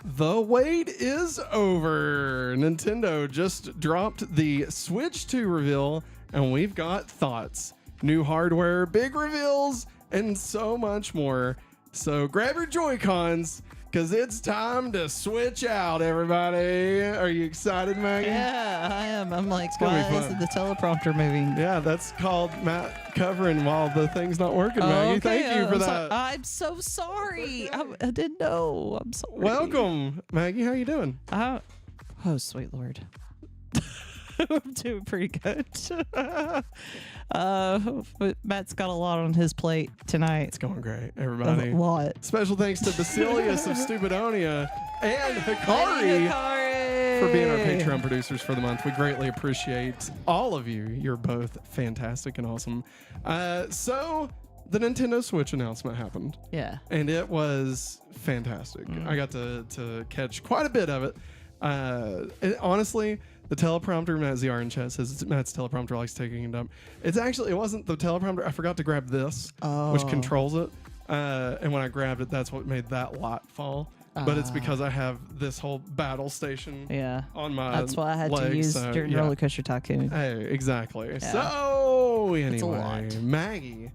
The wait is over. Nintendo just dropped the Switch 2 reveal, and we've got thoughts, new hardware, big reveals, and so much more. So grab your Joy-Cons, because it's time to switch out, everybody. Are you excited, Maggie? Yeah, I am. I'm like, gonna why be isn't fun. the teleprompter moving? Yeah, that's called Matt covering while the thing's not working, Maggie. Okay, Thank you for that. I'm so sorry. I didn't know. I'm sorry. Welcome, Maggie. How you doing? Oh, sweet Lord. I'm doing pretty good. But Matt's got a lot on his plate tonight. It's going great, everybody. A lot. Special thanks to Basileus of Stupidonia and Hikari for being our Patreon producers for the month. We greatly appreciate all of you. You're both fantastic and awesome. So the Nintendo Switch announcement happened. Yeah. And it was fantastic. I got to catch quite a bit of it. Honestly, the teleprompter, Matt ZR in chat says Matt's teleprompter likes taking it up. It wasn't the teleprompter. I forgot to grab this, which controls it. And when I grabbed it, that's what made that light fall. But it's because I have this whole battle station on my That's why I had leg, to use during Roller Coaster Tycoon. Hey, exactly. Yeah. So, It's a lot. anyway, Maggie,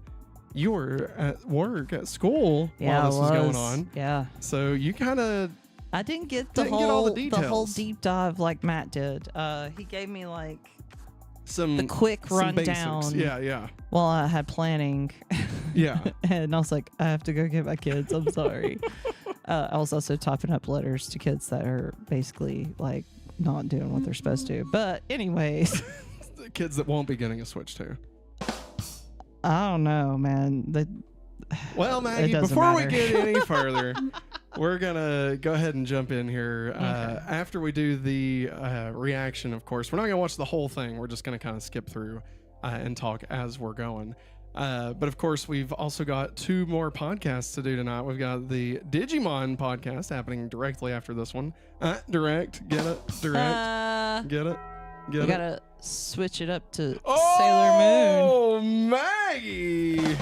you were at work, at school while this was going on. Yeah. So you kind of... I didn't get all the the details. whole deep dive like Matt did. He gave me like the quick rundown. Basics. Yeah. While I had planning. Yeah. And I was like, I have to go get my kids. I'm sorry. I was also typing up letters to kids that are basically like not doing what they're supposed to. But anyways. The kids that won't be getting a Switch 2. I don't know, man. Well, Maggie, before we get any further, we're going to go ahead and jump in here. After we do the reaction, of course, we're not going to watch the whole thing. We're just going to kind of skip through and talk as we're going. But of course, we've also got 2 more podcasts to do tonight. We've got the Digimon podcast happening directly after this one. Direct. Get it? Direct. Get it? We got to switch it up to Sailor Moon. Oh, Maggie.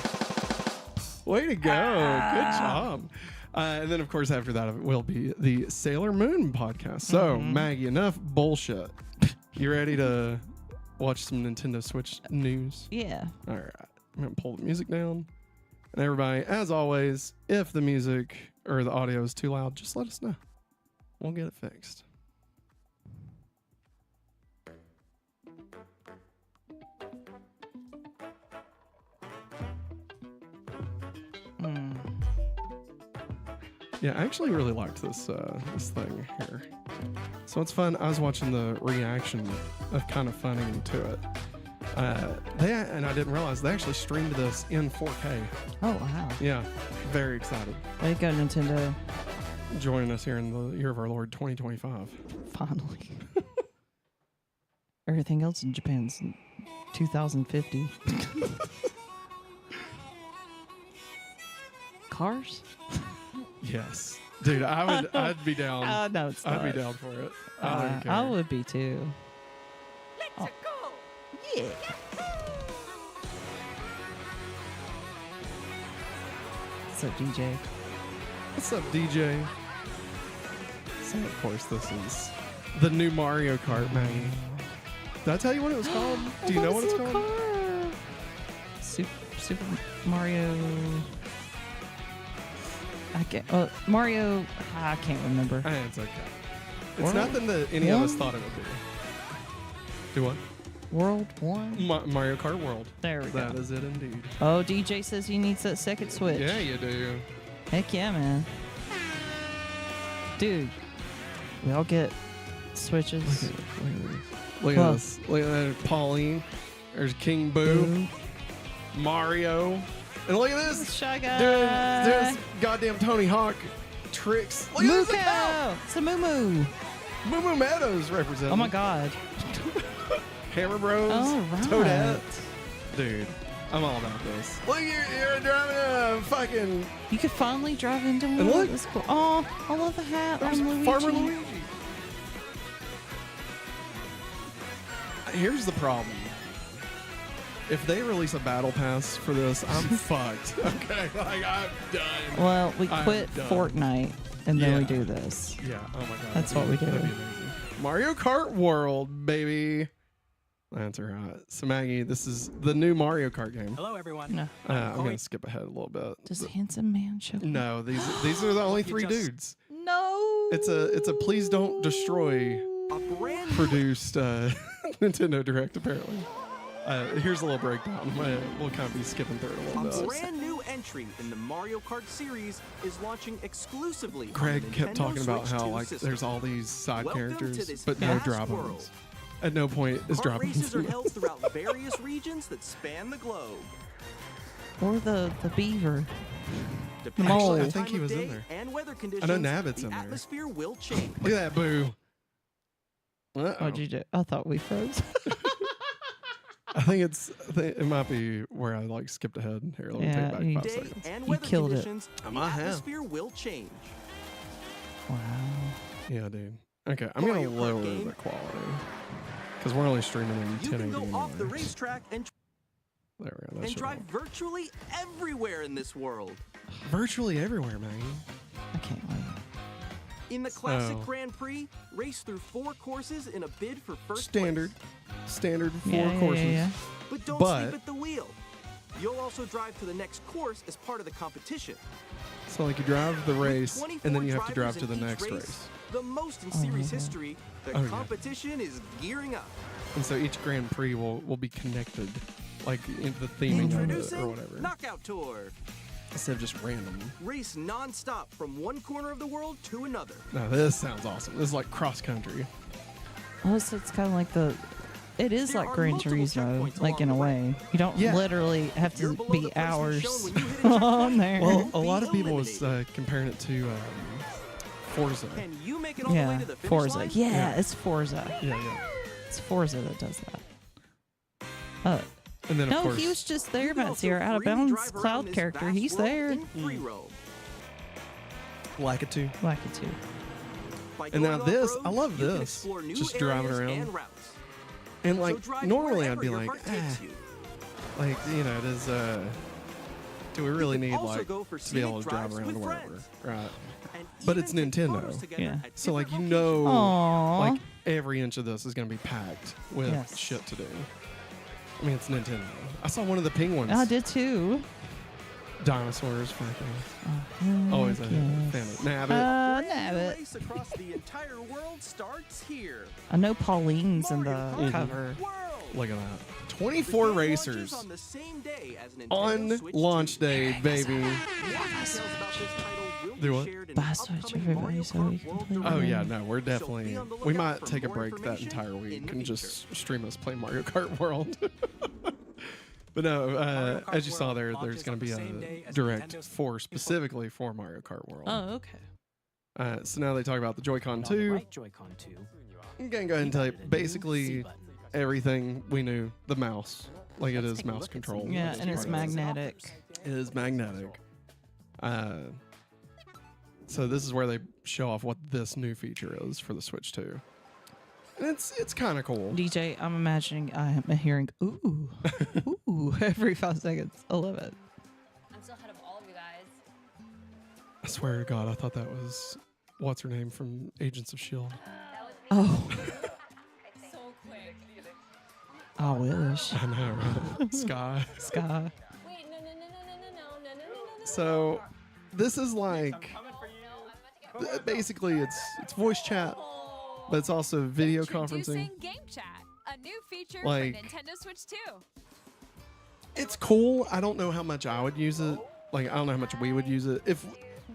Way to go. Good job. And then, of course, after that, it will be the Sailor Moon podcast. So, Maggie, enough bullshit. You ready to watch some Nintendo Switch news? Yeah. All right. I'm going to pull the music down. And everybody, as always, if the music or the audio is too loud, just let us know. We'll get it fixed. Yeah, I actually really liked this thing here. So it's fun. I was watching the reaction of kind of funny to it. And I didn't realize they actually streamed this in 4K. Oh, wow. Yeah, very excited. Way to go, Nintendo. Joining us here in the year of our Lord 2025. Finally. Everything else in Japan's in 2050. Cars? Yes. Dude, I'd be down. No, it's not. I'd be down for it. I don't care. I would be too. Let's go. Yeah. What's up, DJ? What's up, DJ? So, of course, this is the new Mario Kart, Maggie. Did I tell you what it was called? Do you know what it's called? Super Mario. Mario. I can't remember. It's okay. It's nothing that any of us thought it would be. Do what? World 1? Mario Kart World. There we go. That is it indeed. Oh, DJ says he needs that second Switch. Yeah, you do. Heck yeah, man. Dude, we all get Switches. Look at this. Look at that. Pauline. There's King Boo. Mario. And look at this. Shy Guy. There's goddamn Tony Hawk tricks. Look at this. Muko! It's a Moo Moo Moo Meadows representing. Oh my god. Hammer Bros. Oh, right. Toadette. Dude, I'm all about this. Look, you're driving a fucking... You could finally drive into one. And look. That's cool. Oh, I love the hat There's on Luigi. Farmer Luigi. Here's the problem. If they release a battle pass for this, I'm fucked. Okay, like I'm done. Well, we I'm quit done. Fortnite and then we do this. Yeah. Oh my god. That's what we do. That'd be amazing. Mario Kart World, baby. That's right. So Maggie, this is the new Mario Kart game. Hello, everyone. No. I'm gonna skip ahead a little bit. Does handsome man show up? No, these are the only three dudes. No. It's a please don't destroy A brand new produced Nintendo Direct apparently. Here's a little breakdown. We'll kind of be skipping through it a little bit. brand new entry in the Mario Kart series is launching exclusively. Craig on the kept Nintendo talking about Switch how 2 like system. there's all these side Welcome to characters, this but no vast drop world. ins. At no point is Kart drop races are ins. held throughout various regions that span the globe. Or the beaver. Depending Mole. on the I think time he of was in day there. And weather conditions, Nabbit's the in there. atmosphere will change. Look at that boo. What'd you do? I thought we froze. I think it might be where I like skipped ahead. Here, let me Yeah, take you- back 5 Day seconds. and You weather killed it. conditions, I the might have. atmosphere will change. Wow. Yeah, dude. Okay, I'm gonna Mario Kart lower game. the quality because we're only streaming in You 1080 can go off the anyway. racetrack and There we go. That's drive virtually everywhere in this world. virtually everywhere, man. I can't wait. In the classic So- Grand Prix, race through 4 courses in a bid for first Standard place. 4 Yeah, courses. yeah. But don't But- sleep at the wheel. You'll also drive to the next course as part of the competition. So like you drive the race, 24 and then you have to drive drivers to the in each next race. The most in Oh, series okay. history, the Oh, yeah. competition is gearing up. And so each Grand Prix will be connected, like in the theming of it Introducing or whatever, Knockout Tour. instead of just random. Race non-stop from one corner of the world to another. Now this sounds awesome. This is like cross country. Well, so it's kind of like it is There like are Gran multiple Turismo, checkpoints like in a along the way. You don't Yeah. literally have You're to below be the places hours shown when you hit a on there. Well, a Be lot of people was eliminated. comparing it to Forza. Can you make it all the way yeah, to the finish Forza. line? Yeah, Yeah. it's Forza. Yeah. It's Forza that does that. And then of No, course, he was just You there, can Matt. Your also out of freely bounds drive around cloud this character. vast He's world there. in free roam. like it too. Like it too. By And now going this, off-road, I love you can this. explore new Just driving areas around. and routes. And So like drive normally I'd wherever be your like, heart takes you. like does do we really can need also like go for to be able to scenic drive drives around with wherever, friends. right? And But it's even take Nintendo. photos together Yeah. at So like different you locations. know, Aww. like every inch of this is gonna be packed with Yes. shit to do. I mean, it's Nintendo. I saw one of the penguins. I did too. Dinosaurs, fucking. Oh, Always a heck fan yes. of Nabbit. Brand new Nabbit. race across the entire world starts here. I know Pauline's in the Mario Kart cover. World. Look at that. The 24 game launches racers on the same day as Nintendo on Switch launch 2. day, baby. More details about this title will be Do what? shared in Buy the Switch, upcoming everybody, Mario so Kart we can World play Direct. Oh yeah, Mm. no, we're So be definitely. on the We lookout might for take a more break that information entire in week the and future. just stream us play Mario Kart World. But no, Mario Kart as you saw World there, launches there's going on to be the same day a as direct Nintendo's for specifically for Mario Kart World. Oh, okay. So now they talk about the Joy-Con And on the 2. right Joy-Con 2, I'm going to go ahead and tell you added a new C basically button. everything we knew. The mouse, like it is take a mouse look at control. some Yeah, That's and it's part of it. magnetic. It is magnetic. So this is where they show off what this new feature is for the Switch 2. And it's kind of cool. DJ, I'm imagining I am hearing ooh, ooh every 5 seconds. I love it. I'm still ahead of all of you guys. I swear to God, I thought that was what's her name from Agents of Shield. That was Oh, so quick. I wish. I know, right? Sky. Sky. Wait, no. So this is like No, I'm about to get basically it's voice chat, but it's also video conferencing. Introducing Game Chat, a new feature Like- for Nintendo Switch 2. It's cool. I don't know how much I would use it. Like I don't know how much we would use it. If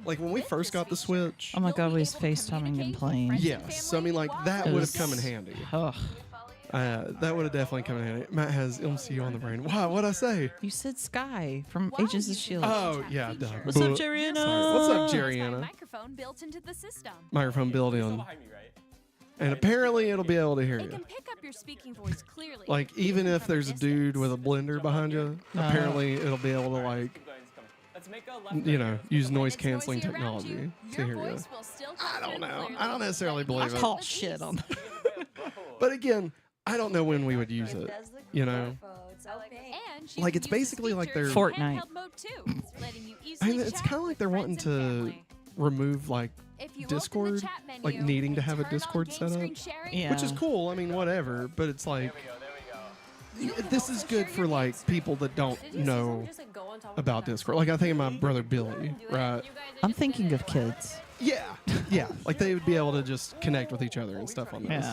like when we first got the Switch. Oh my God, we was FaceTiming and playing. Yes, so I mean like that It would was- have come in handy. Ugh. That would have definitely come in handy. Matt has MCU on the brain. Wow, what'd I say? You said Sky from Agents of Shield. Oh yeah, duh. What's up, Buh. Jerry? Sorry. What's up, There's Jerry? my Anna? microphone built into the system. Microphone built-in, and apparently it'll be able to hear It you. can pick up your speaking voice clearly. Like even if there's a dude with a blender behind you, apparently it'll be able to like use noise When it's canceling noisy around technology to your hear you. voice will still I come don't through know. clearly. I don't necessarily believe it. Talk shit on that. But again, I don't know when we would use it. You know, And you Like, can it's use this basically like feature they're- in Fortnite. handheld mode too, letting you I easily mean, it's chat kind of like with they're friends wanting and to family. remove like If you open the Discord, chat menu like needing to and have a turn on Discord game set up, screen sharing, Yeah. which is cool. I mean, whatever. But it's like this is good for like people that don't know about Discord. Like I think of my brother Billy, right? I'm thinking of kids. Yeah, yeah. Like they would be able to just connect with each other and stuff on this.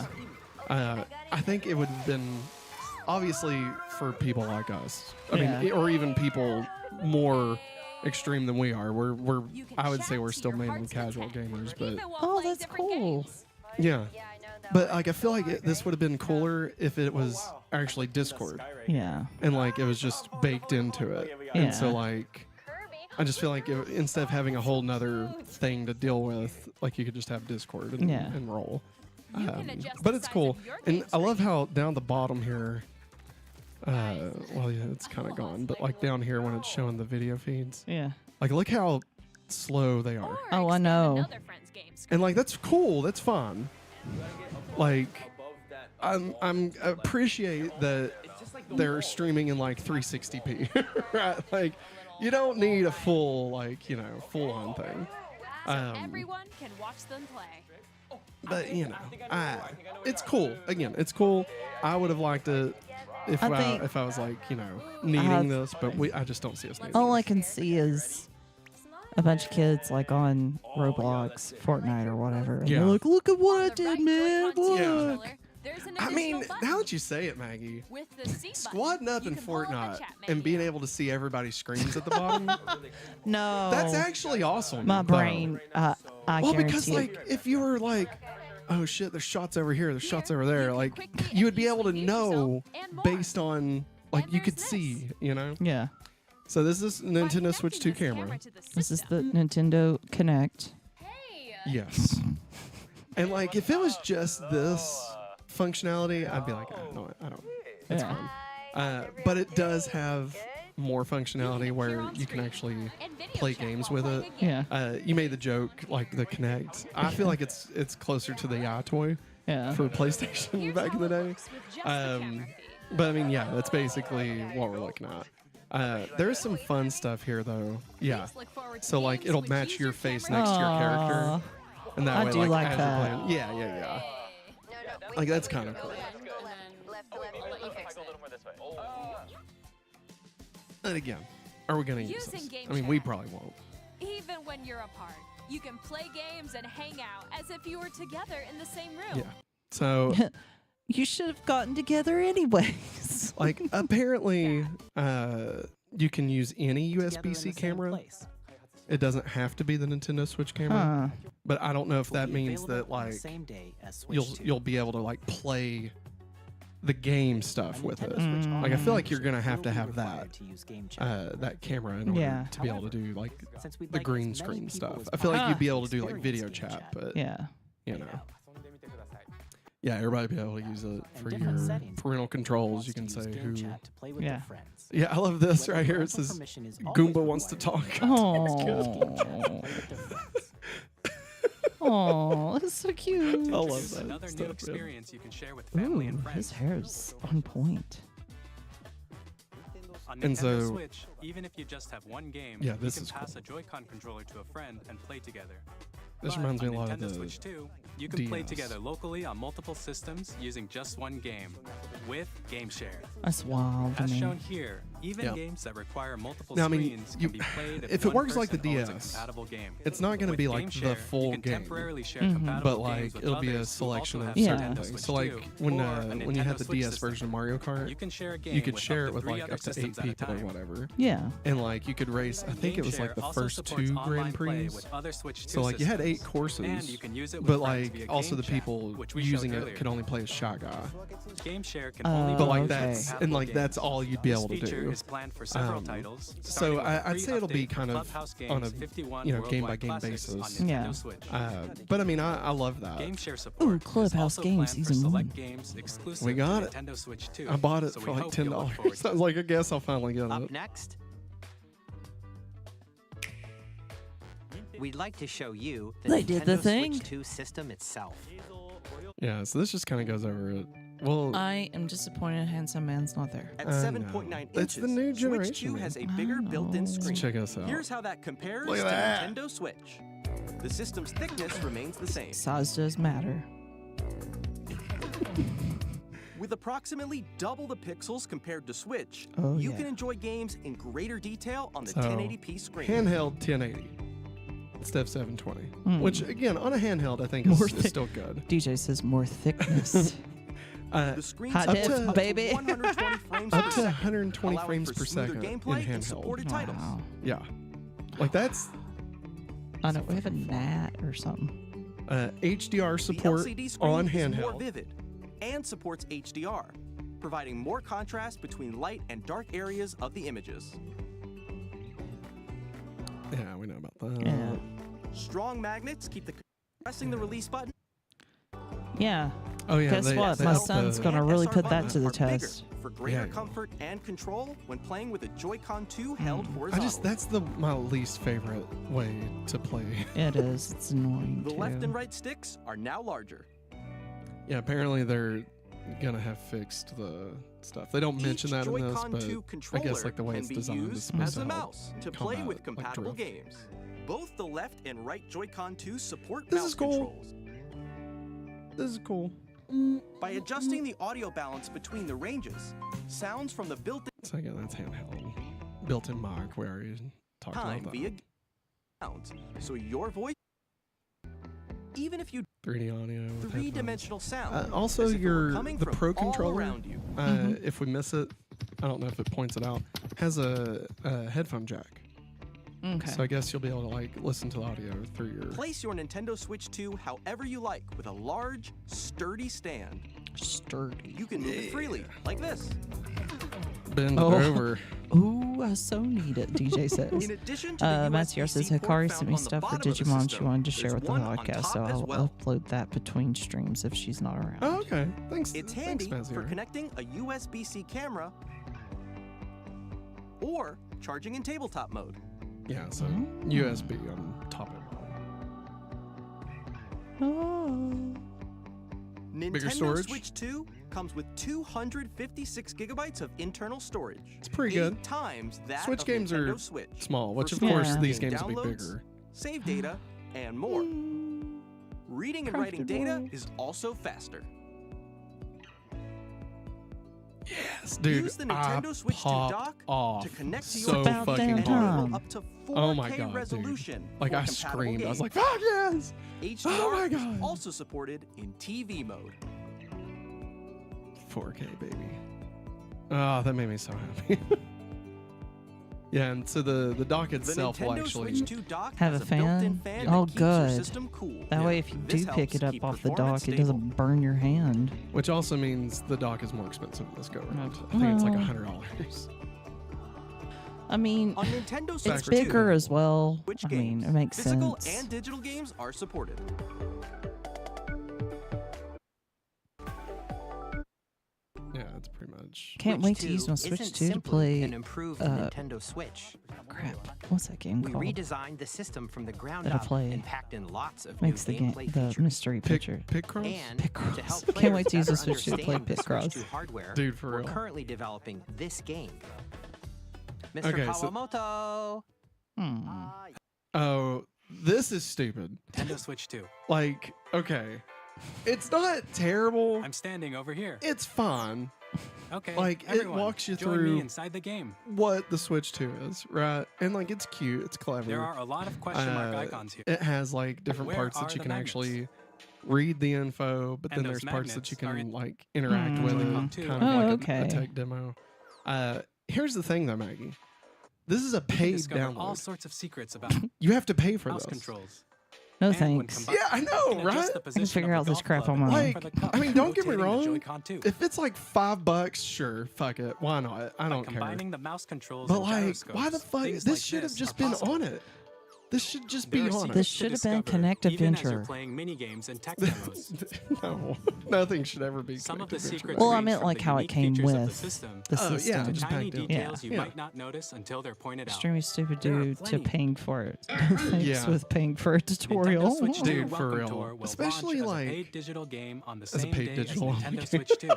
Yeah. I think it would have been obviously for people like us. I mean, Yeah. or even people more extreme than we are. We're you can I would chat say we're to still your mainly heart's casual content, gamers, or but even while Oh, playing that's different cool. games. yeah. But like I feel like this would have been cooler if it was actually Discord Yeah. and like it was just baked into it. And so Yeah. like I just feel like instead of having a whole nother thing to deal with, like you could just have Discord and, Yeah. and roll. You can adjust But the it's size cool. of your And game I love screen. how down the bottom here, well, yeah, it's kind of gone, but like down here when it's showing the video feeds, Yeah. like look how slow they are. Or Oh, I expand know. another friend's game screen. And like that's cool, that's fun. Like I'm appreciate that they're streaming in like 360p, right? Like you don't need a full like, you know, full on thing. Everyone can watch them play. But you know, it's cool. Again, it's cool. I would have liked it if I think- if I was like, you know, needing this, but I just don't see us needing All it. I can see is a bunch of kids like on Roblox, Fortnite, or whatever. And Yeah. they're like, look at what I On the did, right man. Joy-Con Yeah. Look. controller, there's an I mean, additional button. now that you say it, Maggie, With the C button, squatting up you in can pull up the Fortnite chat and being menu. able to see everybody's screens at the bottom, No. that's actually awesome. my though. brain. I Well, guarantee because it. like if you were like, oh shit, there's shots over here, there's shots over there, you can like quickly you would and be able to easily mute know yourself and more. based on like And you could there's see, you know. Yeah. So this is By Nintendo Switch 2 connecting this camera. to the This is the system, Nintendo Connect. Hey! Yes. And like if it was just this functionality, I'd be like, no, I don't. It's Yeah. fine. But it does have more functionality where you can actually and video play chat games while with playing it. a game. Yeah. You made the joke like the Kinect. I feel like it's closer to the iToy Yeah. for PlayStation Here's back in how the it day. works with just the Um, camera feed. But I mean, yeah, that's basically what we're looking at. There's some fun stuff here though. Yeah. Please look forward to So like games it'll with match user your face camera next to your Aw. character, and that I way do like, like as that. you're playing, yeah. Like that's kind of cool. And again, are we gonna use Using this? game I mean, we chat. probably won't. Even when you're apart, you can play games and hang out as if you were together in the same room. Yeah. So You should have gotten together anyways. like apparently, you can use any USB-C camera. It doesn't have to be the Nintendo Switch camera. Huh. But I don't know if that means that like same day as Switch you'll be able to like play the game stuff with it. Like I feel like you're gonna have to have that that camera in order Yeah. to be able to do like Since we'd the like green as many screen people stuff. as I feel like Ah. you'd be able to do like experience video game chat, chat. but Yeah. you know, yeah, everybody be able to use it for different your settings. parental controls. Wants You can to use say game who. chat to play with Yeah. their friends. Yeah, I love this Whether right here. It parental says permission is always Goomba wants to required. talk. Oh. Oh, that's so cute. I love that. Another stuff, new man. experience you can share with family and Ooh, friends. his hair's on point. On And Nintendo so- Switch, even if you just have one game, Yeah, you this can is pass cool. a Joy-Con controller to a friend and play together. This But reminds me on a lot of Nintendo the Switch 2, you can play DS. together locally on multiple systems using just one game with Game Share. That's wild to As me. shown here, even Yeah. games that require multiple Now, I mean, screens you- can be played if it one works like the person owns a DS, compatible game. it's not going to With be like Game the Share, full you can game. temporarily share Mhm. compatible But games like with it'll be a others who also selection of have Yeah. certain Nintendo things. Switch So like 2 when or a when you had Nintendo the Switch DS system. version of Mario Kart, You can share a game you could with share up it to with 3 like other up to 8 systems at a people or time. whatever. Yeah. And like you could race. I think it was like the GameShare also first supports 2 online Grand play Prix. with other Switch 2 So like you had 8 systems. courses, And you can use it with but friends like via also the Game Chat, people which we using showed it earlier. could only play as Shot Guy. GameShare can only But be like used okay. with that's compatible like that's games. all you'd be able to This feature do. is planned for several Um, titles, So starting with the I'd say it'll be free kind of Clubhouse on Games a 51 game by worldwide game classics on basis. Nintendo Yeah. Switch. But I mean I love that. GameShare support is Clubhouse also Games planned for Season select 1. games exclusive We got to it. Nintendo Switch 2. I bought it so for we like hope you'll look $10. forward to I was like, I guess I'll finally get Up it. next, we'd like to show you the They Nintendo did the thing. Switch 2 system itself. Yeah, so this just kind of goes over it. Well, I am disappointed Handsome Man's not there. At I know. 7.9 It's inches, the new Switch generation, 2 man. has a I bigger built-in know. screen. check us out. Here's how that compares Look to at that. Nintendo Switch. The system's thickness remains the same. Size does matter. With approximately double the pixels compared to Switch, Oh, you yeah. can enjoy games in greater detail on the So, 1080p screen. Handheld 1080. Instead of 720. Which, again, on a handheld, I think More is still good. DJ says more thickness. The screen High supports def, up baby. to 120 frames Up per to second, 120 allowing frames for per smoother second in gameplay and handheld. supported titles. Wow. Yeah. Like that's I know we have a gnat or something. HDR The support LCD screen on is more handheld. vivid and supports HDR, providing more contrast between light and dark areas of the images. Yeah, we know about that. Yeah. Strong magnets keep the pressing the release button. Yeah. Oh yeah. Guess what? they My help son's the- gonna and really SR put that buttons to the are bigger test. for greater Yeah. comfort and control when playing with a Joy-Con 2 held horizontally. that's my least favorite way to play. It is. It's annoying The too. left and right sticks are now larger. Yeah, apparently they're gonna have fixed the stuff. They don't mention Each that in this, Joy-Con but 2 I controller guess like the way can it's be designed is used supposed as to a help mouse to play combat, with like, compatible drift. games. Both the left and right Joy-Con 2 support This mouse is cool. controls. This is cool. By adjusting the audio balance between the ranges, sounds from the built-in So again, that's handheld. Built-in mic. We already talked time about via that. sounds, so your voice, even if you 3D audio. with headphones. three-dimensional sound, Also, as if it were your coming the from Pro all controller. around you. If we miss it, I don't know if it points it out. Has a headphone jack. Okay. So I guess you'll be able to like listen to the audio through your. Place your Nintendo Switch 2 however you like with a large, sturdy stand. Sturdy. You can move it freely, like this. Bend it Oh. over. Ooh, I so need it, DJ says. In addition to the Matthew USB-C says port Hikari found sent me on the stuff for bottom of the Digimon she system, wanted to share there's with the one on podcast, top so as I'll well. upload that between streams if she's not around. Oh, okay. Thanks. It's thanks, handy for Mazier. connecting a USB-C camera or charging in tabletop mode. Yeah. So USB on top of it. Oh. Nintendo storage? Switch 2 comes with 256 gigabytes of internal storage. It's pretty 8 good. times that Switch of games Nintendo are Switch. Small, which For of course Yeah. these games will be downloads, bigger. Save data, and more. Reading and writing Crafted data rules. is also faster. Yes, dude. Use the Nintendo I Switch 2 popped dock off to connect to so your About fucking damn and hard. time. enable up to 4K Oh my god, resolution. dude. Like for I compatible screamed. I was like, games. "Fuck yes!" HDR Oh my is God. also supported in TV mode. 4K, baby. Oh, that made me so happy. Yeah, and so the dock The itself will Nintendo actually. Switch 2 dock Have has a built-in fan? fan Oh, that keeps your good. system cool. That way, if you This do pick helps it up keep off the performance dock, it stable. doesn't burn your hand. Which also means the dock is more expensive this go around. I think it's like Well. $100. I mean, On Nintendo it's Switch 2, bigger as well. Which I games, mean, it makes physical sense. and digital games are supported. Yeah, it's pretty much. Can't wait to use my isn't Switch 2 to simply play. an improved uh, Nintendo Switch. Crap. What's that game We called? redesigned the system from the ground That I up play. and packed in lots of Makes new the game gameplay the features. mystery picture. Pick Cross? And Picross. to help Can't players wait to use the better Switch 2 to play understand the Picross. Switch 2 hardware, Dude, for we're real. currently developing this game. Mr. Okay, so- Kawamoto! Oh, this is stupid. Nintendo Switch 2. Like, okay, it's not terrible. I'm standing over here. It's fine. Okay, like, it everyone, walks you join through- me inside the game. What the Switch 2 is, right? And like, it's cute. It's clever. There are a lot of question mark Uh, icons here. It has like different Where parts are that you the can magnets? actually read the info, but And then those there's parts that you magnets are can in- like interact with it, Joy-Con kind too. of Oh, like okay. a tech demo. Here's the thing though, Maggie. This is a You can paid discover all download. sorts of secrets about You have to pay for mouse this. controls. No And when thanks. combined, Yeah, I you know, can adjust right? the position figure of out the this golf crap club on my and own. for the cup, I mean, don't get me rotating the wrong. Joy-Con too. If it's like $5, sure, fuck it. Why not? I don't care. Combining the mouse controls But and like, gyroscopes, why the fuck? things This like should have this just are been possible. on it. This should just There be are on secrets it. This to should have been discover, Connect even as you're Adventure. playing mini games and tech demos. No, nothing should ever be. Some of the Connected Adventure. secrets Well, I range meent from like the how it unique came features of with the system the Oh, yeah, system. to just tiny packed in. details you Yeah. might not notice until they're pointed out. Extremely stupid There are dude to plenty. paying for it. Thanks Yeah. with paying for a tutorial. Nintendo Switch 2 Dude, for Welcome real. Tour will Especially, launch as like, a paid digital game on the as a same paid day digital as game. Nintendo Switch 2.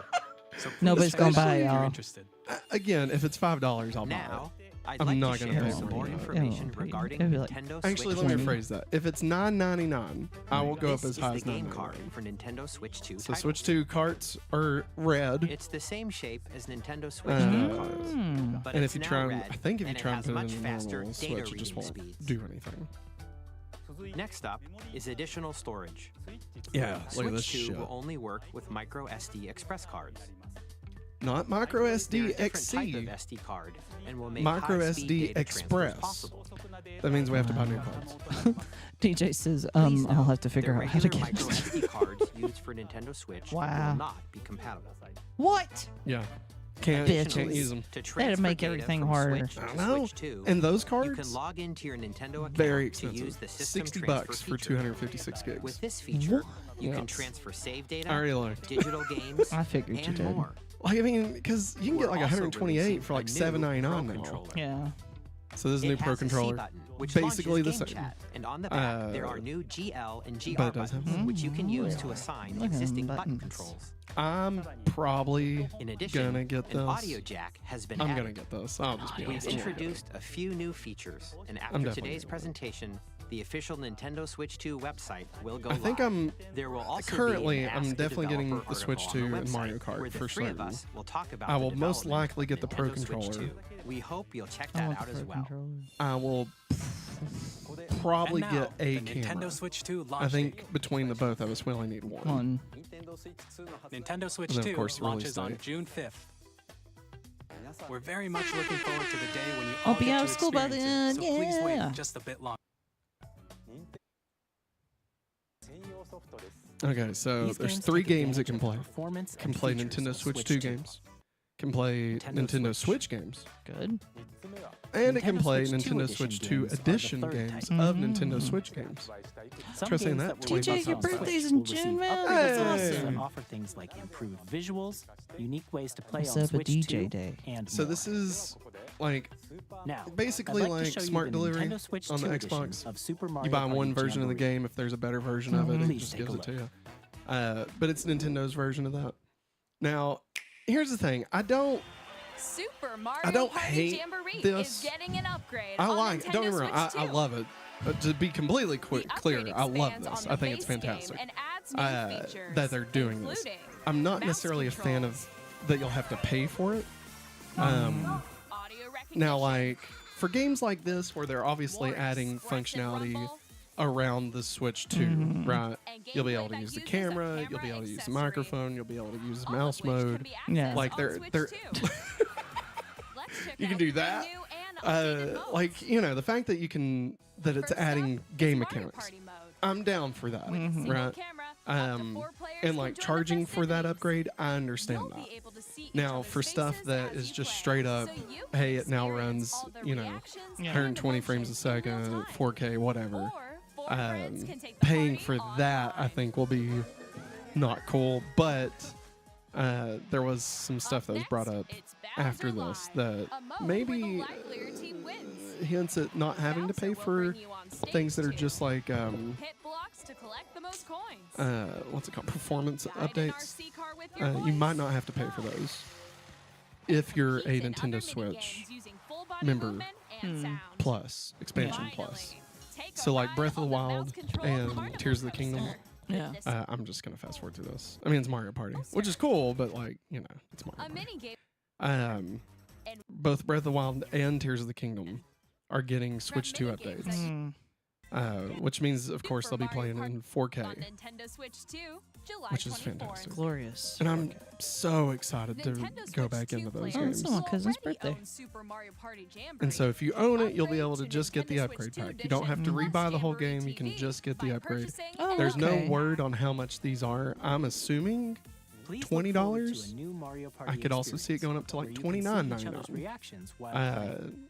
So Nobody's please gonna check buy if it, you're y'all. interested. Again, if it's $5, I'll buy Now, I'd I'm like not to gonna share pay some for more it. information It won't be. regarding It'll be like- Nintendo Actually, Switch let me 2. rephrase that. If it's $9.99, I will go up This as high is as the game card $9.99. for Nintendo Switch 2 So titles. Switch 2 carts are red. It's the same shape as Nintendo Switch Uh, game cards, Mm. but And it's if you now try, red, I think if you and try it and has put it much in a faster normal data Switch, it just reading won't speeds. do anything. Next up is additional storage. Yeah, look at this Switch 2 shit. will only work with micro SD express cards. Not micro They're a SD different type XC. of SD card and will make Micro high-speed SD data transfers Express. possible. That means we have to buy new cards. DJ says, Please I'll note, have to figure the out how to regular get micro SD cards used for Nintendo Switch Wow. will not be compatible. What? Yeah. Can't Bitches. use them. To transfer make data everything from harder. Switch I to know. Switch 2, And those you cards, can log into your Nintendo account very to use expensive. the system $60 transfer for feature. 256 gigs. With this feature, you Yeah. can transfer save I data, already looked. digital games, I figured you and did. more. Like, I mean, because you can get We're like also 128 releasing for a like new $7.99 Pro now. controller. Yeah. So this is a It new Pro has a C controller. button, which Basically launches the game same. chat, and on the back there are new GL and GR But it does have buttons, which you can use to Mm. assign Look at them existing button buttons. controls. I'm probably In addition, gonna get an this. audio jack has been I'm added. gonna get this. I'll just be We've honest. I'm gonna get it. introduced a few new features, and I'm after definitely today's gonna get it. presentation, the official Nintendo Switch 2 website will go I think live. There will also currently, be an I'm Ask a definitely getting Developer the Switch article on 2 the and Mario website, Kart where the for three of certain. us will talk about I the will most development likely get the of Pro Nintendo Switch controller. 2. We hope you'll check I that want out the as Pro well. controller. I will probably And now, get a the camera. Nintendo Switch 2 launch I date. think between the both of us, we only need one. One. Nintendo Switch And then, of 2 course, the launches release on date. June 5th. We're very much looking forward to the day when you I'll all be get out to of school by experience it, then, so please yeah. wait just a bit longer. Okay, so These there's games 3 take games it advantage can of the play. performance Can and play features Nintendo of Switch 2 2. games. Can play Nintendo Switch games. Good. And it can Nintendo play Switch 2 Nintendo edition Switch 2 games are the edition third games type. of Nintendo Switch games. Some Try saying games that that were 20 released TJ, your on Switch birthday's in will receive June, man. updated Hey. versions that offer things like improved visuals, unique ways to play Let's on have a Switch DJ 2, day. and So more. this is like Now, basically I'd like, to like show you smart the delivery Nintendo Switch on the 2 edition Xbox. of Super Mario You buy Party one version of the Jamboree. game. If there's a better version of it, it Please just take a gives it to look. you. But it's Nintendo's version of that. Now, here's the thing. I don't Super Mario don't Party hate Jamboree this. is getting an upgrade. I on like. Don't Nintendo get me wrong. Switch I 2. love it. To be completely The clear, upgrade I love expands this. on I the think it's base game fantastic. and adds new features, That they're doing this. including I'm not mouse necessarily a fan of controls, that you'll have to pay for it. audio Now, recognition, like for games like this where they're obviously more adding expressive functionality rumble, around the Switch 2, right? and You'll be gameplay able to that use the uses a camera, you'll be able to use the accessory, microphone, you'll be able to use all of mouse which can mode. be Yeah. accessed Like on they're Switch 2. Let's check You can out do three that. new and updated modes. Like the fact that you can that it's First adding up, game Mario mechanics. Party mode. I'm down for that, With a single right? camera, up to 4 players And can like join the charging for that festivities. upgrade, I understand You'll that. be able to see each Now, other's for stuff faces that as is you just play, straight up, so you hey, can it now experience runs, all their you know, reactions and 120 frames a emotions in second, real time. 4K, whatever. Or four friends can take the Paying party for that, I online. think, will be not cool. But there was some stuff that was brought up It's Bowser after this Live, that a mode where maybe the livelier team wins. hints at not having to Bowser pay will for bring you on stage things that are too. just like Hit blocks to collect the most coins. what's it called, performance Ride an updates. RC car with your You boys. might not have to pay for those if you're a Compete in other Nintendo Switch minigames using full body member movement and sound. Plus, expansion Finally, plus. take a So like ride Breath of the on Wild mouse control and carnival Tears of the Kingdom. coaster. Yeah. This I'm just gonna fast forward through this. I mean, it's Mario Party, which is cool, but like it's Mario a Party. mini game. Both Breath of the Wild and Tears of the Kingdom are getting Switch 2 minigames that updates, Mm. which means, of course, they'll be Super playing Mario in Kart 4K, on Nintendo Switch 2, July which is 24th. fantastic. Glorious. And I'm so excited to Nintendo go Switch back 2 into those players Oh, games. it's my cousin's already birthday. own Super Mario Party Jamboree. And so if you own it, you'll be Upgrade able to to just get the Nintendo upgrade Switch 2 pack. You don't have to edition rebuy the whole Jamboree game. You can TV just get the by upgrade. purchasing Oh, an There's okay. no word on how much these are. I'm assuming Please look $20. forward to a new Mario Party I could also see it going up to like experience where you can see each $29.99. other's reactions while playing.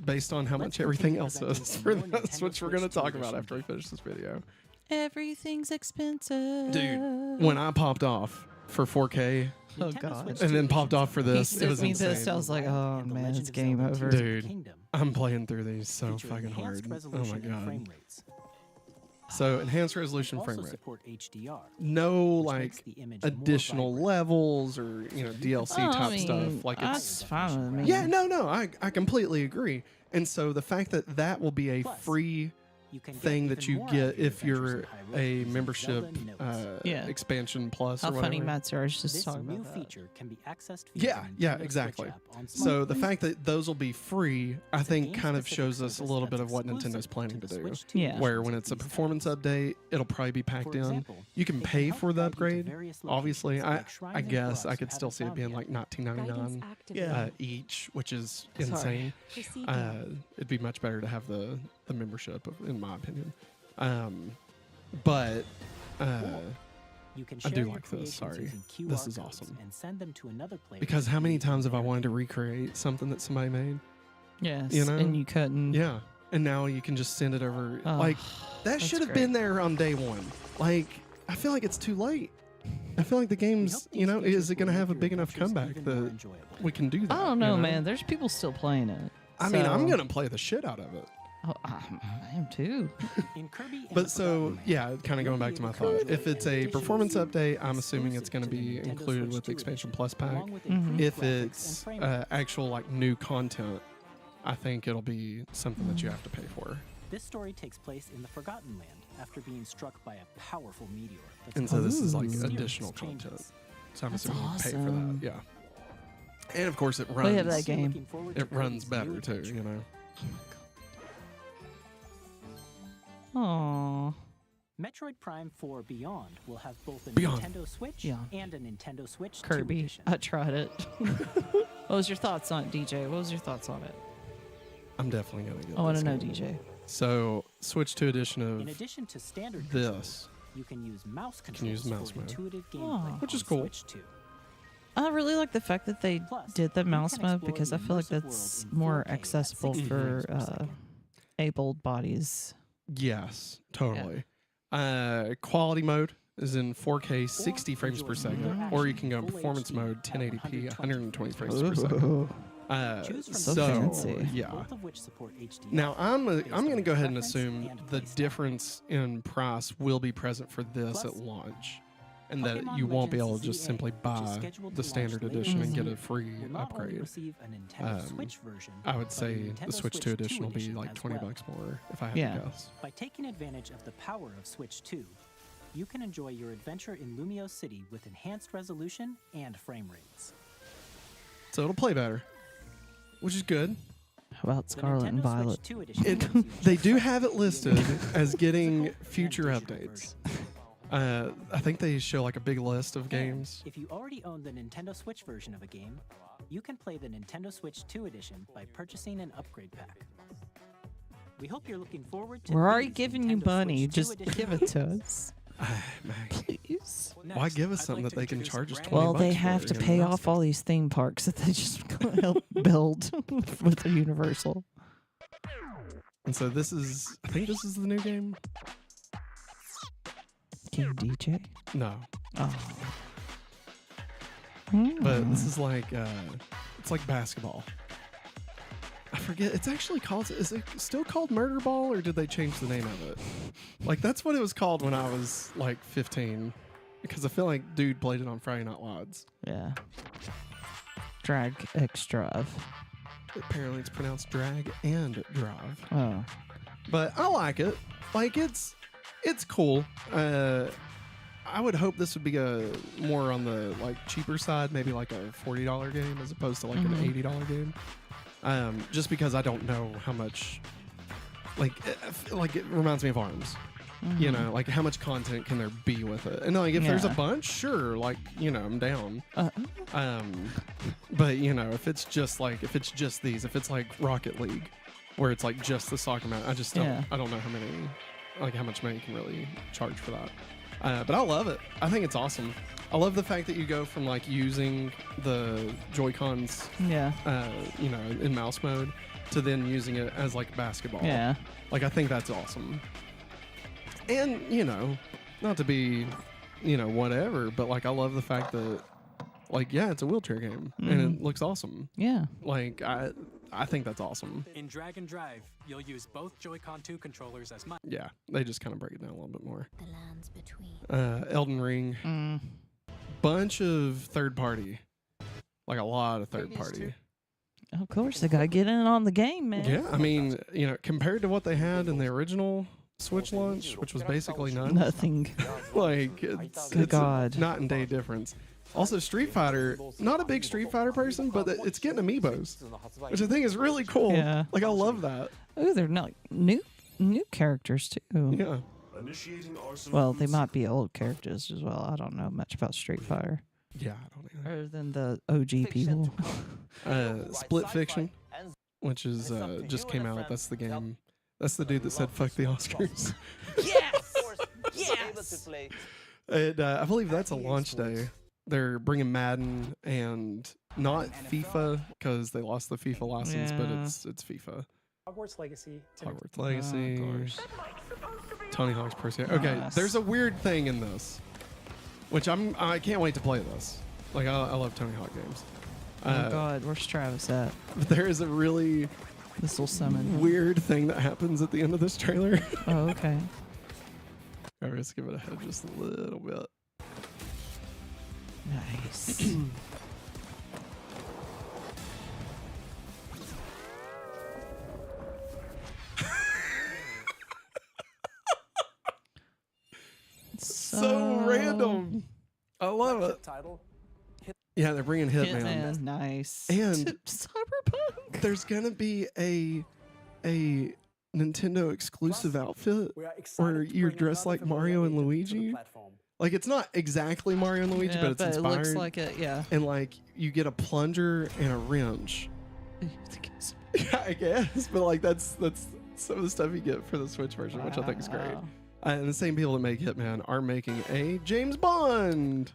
Based on how Let's much everything continue else presenting is some for more this, Nintendo which we're going to Switch 2 talk about edition after we games. finish this video. Everything's expensive. Dude, when I popped off for 4K Oh Nintendo god. Switch and then 2 popped off for editions this, He it was sent me this. insane. I was like, oh and The man, Legend it's of game Zelda over. Tears of the Dude. Kingdom I'm playing through these so featuring fucking enhanced hard. Oh resolution my and god. frame rates. So enhanced resolution frame Also rate. support HDR. No which like makes the image more additional vibrant. levels or DLC Oh, type I mean, stuff. Like that's it's fine with me. yeah, no, I completely agree. And so the fact that that will be a Plus, free You can get thing that even you more out get of your if you're adventures in Hyrule a using membership Zelda Notes. Yeah. expansion plus How or whatever. funny Matt Sarge just This talking new about that. feature can be accessed via Yeah, the yeah, Nintendo Switch exactly. app on So the smartphones. fact that those will be free, I It's a think, kind of game-specific shows us a service little bit that's of what Nintendo's exclusive planning to to the do. Switch 2 Yeah. editions Where when of it's a these performance apps. update, it'll probably be packed For in. example, You can it pay help for the guide you to upgrade. various Obviously, locations like shrines I and guess clubs I you could still haven't see it found being yet. like $19.99 activated. each, which is Sorry. insane. Proceeding. It'd be much better to have the membership, in my opinion. But You can I share do your like this, creations sorry. using QR This is codes awesome. and send them to another player because to how many use times in have I their wanted to game. recreate something that somebody made? Yes, You know? and you couldn't. Yeah. And now you can just send it over. Oh, Like, that that's should have great. been there on day one. Like, I feel like it's too late. I feel like the We game's, hope you these know, features is it will going to make have a your big enough adventures comeback even more that enjoyable. we can do that? I don't you know, man. There's people still playing it. I mean, I'm So- going to play the shit out of it. Oh, I am too. In Kirby and the But so, Forgotten Land, yeah, kind of going back to my thought. If it's a performance update, I'm assuming it's going to be Exclusive to the Nintendo included Switch with the 2 expansion edition, plus pack. along with Mhm. improved If graphics and it's frame rate. actual like new content, I think it'll be something that you have to pay for. This story takes place in the Forgotten Land after being struck by a powerful meteor. That's And so this is like Ooh. caused additional serious content. changes. So I'm That's assuming you pay for awesome. that. Yeah. And of course, it We runs. have that game. Looking forward to It runs Kirby's new better too. adventure. You know. Aw. Metroid Prime 4 Beyond will have both a Beyond. Nintendo Switch Yeah. and a Nintendo Switch 2 Kirby. edition. I tried it. What was your thoughts on it, DJ? What was your thoughts on it? I'm definitely gonna get. I want this to know, game. DJ. So Switch 2 edition In of addition to standard this. controls, you can use mouse can use controls mouse for mode. intuitive Aw. gameplay Which is on cool. Switch 2. I really like the fact that they Plus, did the you mouse can mode explore because the I feel like immersive that's world in more 4K at accessible 60 for frames per second. abled bodies. Yes, totally. Quality mode is in 4K 60 Or frames per enjoy second, smoother or you action can go in full performance HD mode at 1080p 120 frames Ooh. per second. Choose from So the fancy. categories, Yeah. both of which support HDR. Now I'm based going to on go ahead and preference assume and the playstyle. difference in price will be present for this Plus, at launch, and that Pokemon you won't be Legends able to just ZA, simply which is buy scheduled the to launch standard later edition and this get year, a free will not only upgrade. receive a Nintendo Um, Switch version, I would but a say the Nintendo Switch 2 edition will be like as 20 well. bucks more if I had Yeah. to guess. By taking advantage of the power of Switch 2, you can enjoy your adventure in Lumio City with enhanced resolution and frame rates. So it'll play better, which is good. How about The Scarlet and Nintendo Switch Violet? 2 edition It, gives you they just do right have it the listed physical as getting and future digital updates. version. I think they show like a big list of And games. if you already own the Nintendo Switch version of a game, you can play the Nintendo Switch 2 edition by purchasing an upgrade pack. We hope you're looking forward to We're already these giving you Nintendo money. Switch 2 Just edition give it to us, Maggie, please. why give us something that they can charge us 20 Well, they bucks have for, to you know? pay off all these theme parks that they just help build with the Universal. And so this is, I think this is the new game. King DJ? No, Oh. but this is like, it's like basketball. I forget. It's actually called. Is it still called Murder Ball, or did they change the name of it? Like that's what it was called when I was like 15, because I feel like dude played it on Friday Night Lights. Yeah. Drag X Drive. Apparently, it's pronounced drag and drive. Oh. But I like it. Like it's cool. I would hope this would be a more on the like cheaper side, maybe like a $40 game as opposed to like an $80 game. Just because I don't know how much. Like it reminds me of ARMS. You know, like how much content can there be with it? And like if there's a Yeah. bunch, sure, like I'm down. Uh, But if it's just these, if it's like Rocket League, where it's like just the soccer match, I just don't. Yeah. I don't know how much money you can really charge for that. But I love it. I think it's awesome. I love the fact that you go from like using the Joy-Cons, yeah. in mouse mode, to then using it as like basketball. Yeah. Like I think that's awesome. And not to be, whatever, but like I love the fact that, like, yeah, it's a wheelchair game and it looks awesome. Yeah. Like I think that's awesome. In Drag and Drive, you'll use both Joy-Con 2 controllers as much. Yeah, they just kind of break it down a little bit more. The lands between. Elden Ring, bunch of third party, like a lot of third party. Of course, they gotta get in on the game, man. Yeah, I mean, you know, compared to what they had in the original Switch launch, which was basically none. Nothing. Like, it's God. night and day difference. Also, Street Fighter, not a big Street Fighter person, but it's getting amiibos, which I think is really cool. Yeah. Like, I love that. Ooh, they're not new characters too. Yeah. Well, they might be old characters as well. I don't know much about Street Fighter Yeah, I don't either. other than the OG people. Split Fiction, which is just came out. That's the game. That's the dude that said "fuck the Oscars." Yes. Yes. And I believe that's a launch day. They're bringing Madden and not FIFA because they lost the FIFA license, but Yeah. it's FIFA. Hogwarts Legacy. Hogwarts Legacy. of course. Tony Hawk's Pro Skater. Okay, Nice. there's a weird thing in this, which I can't wait to play this. Like I love Tony Hawk games. Oh God, where's Travis at? But there is a really This will summon. weird thing that happens at the end of this trailer. Oh, okay. Alright, let's give it a head just a little bit. Nice. So random. I love it. Title. Yeah, they're bringing Hitman. Hitman, nice. And Cyberpunk. there's gonna be a Nintendo exclusive outfit We are excited where to you're bring dressed another like Mario and familiar to the Luigi. platform. Like it's not exactly Mario and Luigi, Yeah, but it's it inspired. looks like it. Yeah. And like you get a plunger and a wrench. Yeah, I guess. But like that's some of the stuff you get for the Switch version, which I think is great. Wow. And the same people that make Hitman are making a James Bond.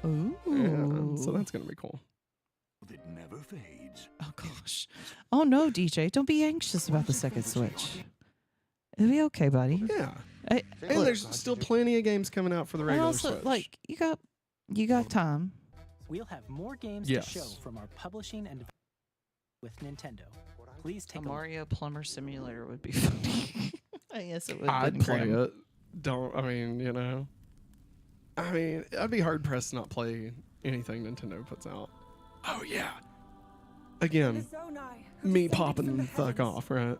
Ooh. Yeah, so that's gonna be cool. It never fades. Oh gosh. Oh no, DJ, don't be anxious about the second Switch. It'll be okay, buddy. Yeah. Hey, And look, there's still plenty of games coming out for the and regular also, Switch. like you got time. We'll have more games Yes. to show from our publishing and with Nintendo. Please A take a look. Mario Plumber Simulator would be funny. I guess it would. I'd play it. I mean, I'd be hard pressed to not play anything Nintendo puts out. Oh yeah. Again, me popping the fuck off, right?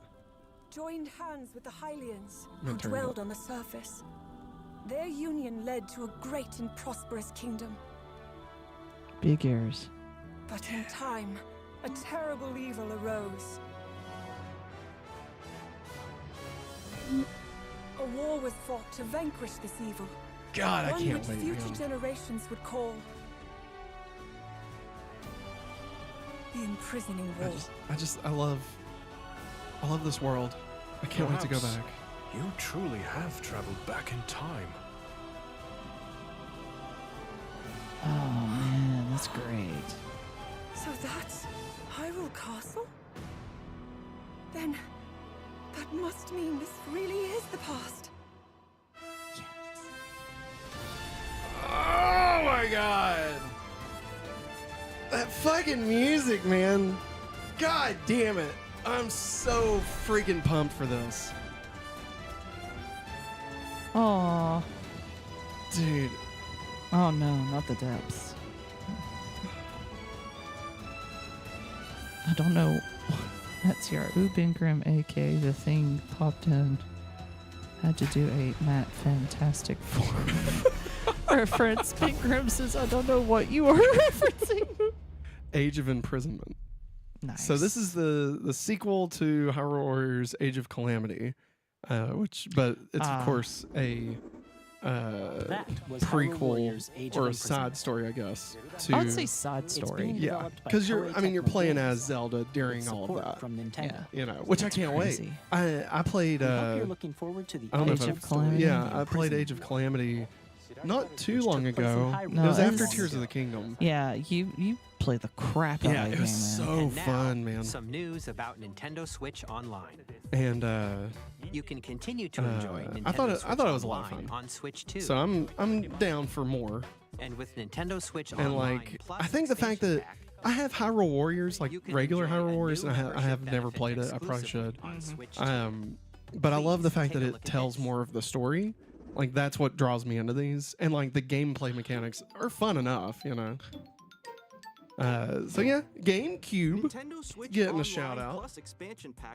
Joined hands with the Hylians, I'm gonna who turn it dwelled up. on the surface. Their union led to a great and prosperous kingdom. Big ears. But in time, a terrible evil arose. A war was fought to vanquish this evil. God, I One can't which wait. future Man. generations would call the imprisoning war. I love this world. I can't wait to go Perhaps back. You truly have traveled back in time. Oh man, that's great. So that's Hyrule Castle? Then that must mean this really is the past. Oh my god. That fucking music, man. God damn it. I'm so freaking pumped for this. Aw. Dude. Oh no, not the depths. I don't know. That's your Urbank Grimm, aka the thing popped in. Had to do a Matt Fantastic Four reference. Big Grimm says, I don't know what you are referencing. Age of Imprisonment. Nice. So this is the sequel to Hyrule Warriors Age of Calamity, but it's of course a That was Hyrule Warriors Age or of a side Imprisonment. story, I guess. I would say side story. being Yeah, developed by because you're Toei playing Tecmo as Games Zelda during with all of support that. from Nintendo. Yeah. You know, which That's I can't crazy. wait. I played. We hope you're looking forward to the I don't know Age if of I've, Calamity? Yeah, I played Age of Calamity not too Which long took place in ago. Hyrule. It No, was it after was- Tears of the Kingdom. Yeah, you play the crap out Yeah, of that it was game, man. so And now, fun, man. Some news about Nintendo Switch Online. And You can continue to enjoy Nintendo I thought it Switch was a lot of Online fun. on Switch 2. so I'm down for more. And with Nintendo Switch And Online like, plus I think the fact that expansion pack, I have Hyrule Warriors, like regular Hyrule Warriors, and I have never played it. I probably should. But I love the fact that it tells more of the story. Like, that's what draws me into these. And, like, the gameplay mechanics are fun enough, you know. So yeah, GameCube getting a shout out.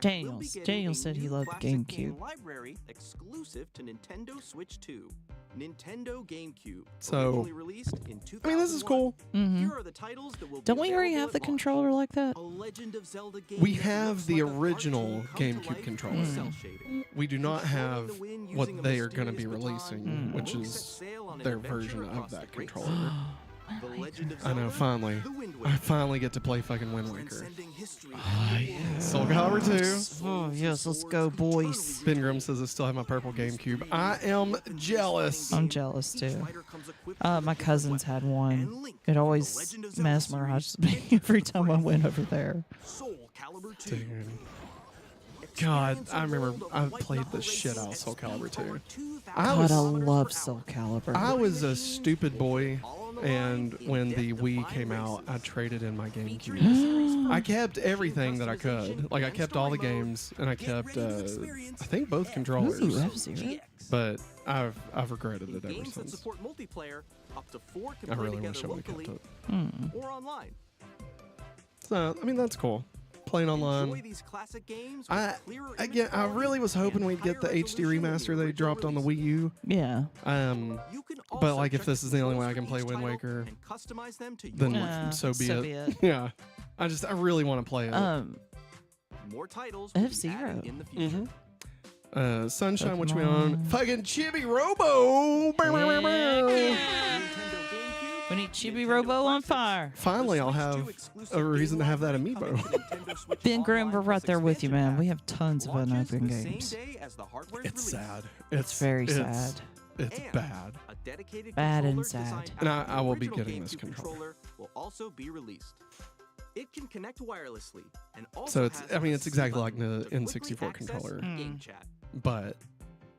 Daniel said he loved the GameCube. Library exclusive to Nintendo Switch 2. Nintendo GameCube. So, Released in I mean, this is cool. Here are the titles that will Don't we already have the controller like that? A Legend of Zelda game We that have looks the like a original cartoon come to GameCube life controller. in cell shading. We do not have Controlling the wind what using a they are going to mysterious be baton, releasing, which Link is sets sail on an their adventure version of across that the great controller. The Legend of I know, Zelda, finally. The Wind I Waker. finally get to play fucking Wind Waker. Transcending history Soul Calibur 2. Oh, yes, let's go, boys. Ben Grimm says I still have my purple GameCube. I am jealous. I'm jealous, too. My cousins had one. It always mesmerized me every time I went over there. Soul Calibur 2. Dude. God, I remember I played the shit out of Soul Calibur 2. God, I love Soul Calibur. I was a stupid boy, and when the Wii came out, I traded in my GameCube. I kept everything that I could. Like, I kept all the games, and I kept, I think, both controllers. Ooh, F-Zero. But I've regretted it ever Games that since. support multiplayer, up to 4 can I play really wish I together would have kept locally it. or online. So, I mean, that's cool. Playing Enjoy online. these classic games with clearer image Again, I quality really was hoping and we'd get the higher HD resolution remaster than the they dropped on the Wii U. Yeah. You can But also like, if check this is the only way I controls can for play each Wind title Waker, and customize them to your then liking. so be so it. be it. Yeah. I really want to play it. More titles will be F-Zero. added in the future. Sunshine, which we Pokemon. own. Fucking Chibi Robo! We need Chibi Robo on fire. Finally, I'll have a reason to have that amiibo. Ben Grimm, we're right there with you, man. We have tons of unopened games. It's sad. It's very sad. It's bad. Bad and sad. And I will be getting this controller. Will also be released. It can connect wirelessly and also So it's, has I mean, a it's exactly like C button the to quickly N64 access controller, game chat. but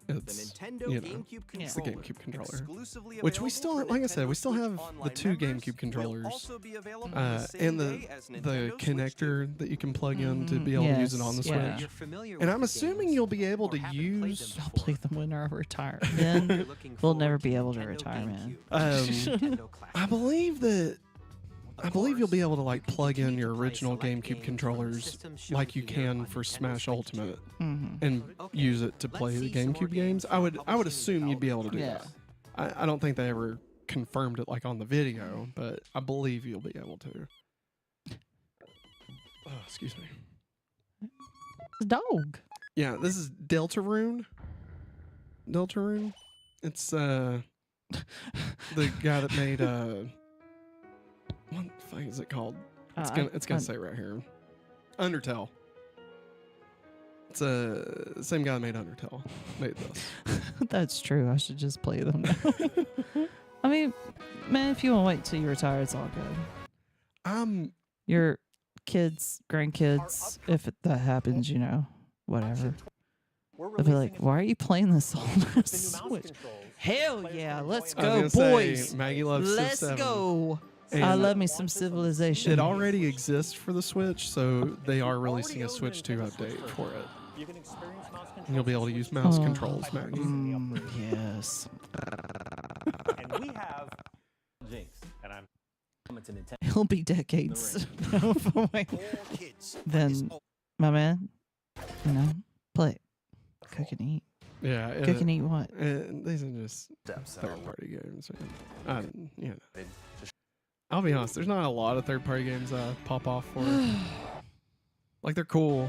The it's, Nintendo you know, GameCube it's the controller, GameCube controller. exclusively Which we available still, for like I said, we Nintendo still have Switch the Online 2 members, GameCube will controllers, also be available the same and day as the Nintendo Switch 2. connector that you can plug in to be able to use it on the yeah. Switch. And I'm assuming you'll be able to use. I'll play them when I retire. Then we'll never be able to retire, man. I believe you'll be able to like plug in your original GameCube controllers like you can for Smash Ultimate and use it to play the GameCube games. I would assume you'd be able to do Yeah. that. I don't think they ever confirmed it like on the video, but I believe you'll be able to. Oh, excuse me. It's a dog. Yeah, this is Deltarune. Deltarune. It's the guy that made what the fuck is it called? It's gonna say right here. Undertale. It's the same guy that made Undertale. Made this. That's true. I should just play them now. I mean, man, if you want to wait till you retire, it's all good. Your kids, grandkids, if that happens, you know, whatever. They'll be like, why are you playing this on the Switch? Hell yeah, let's go, boys. Maggie loves Let's Civ 7. go. And I love me some Civilization. It already exists for the Switch, so they are releasing a Switch 2 update for it. And you'll be able to use mouse controls, Maggie. Yes. And we have Jinx, and I'm to Nintendo. It'll be decades. Then, my man, you know, play it. Cook and eat. Yeah. Cook and eat what? These are just third-party games. You know. I'll be honest, there's not a lot of third-party games I pop off for. Like, they're cool.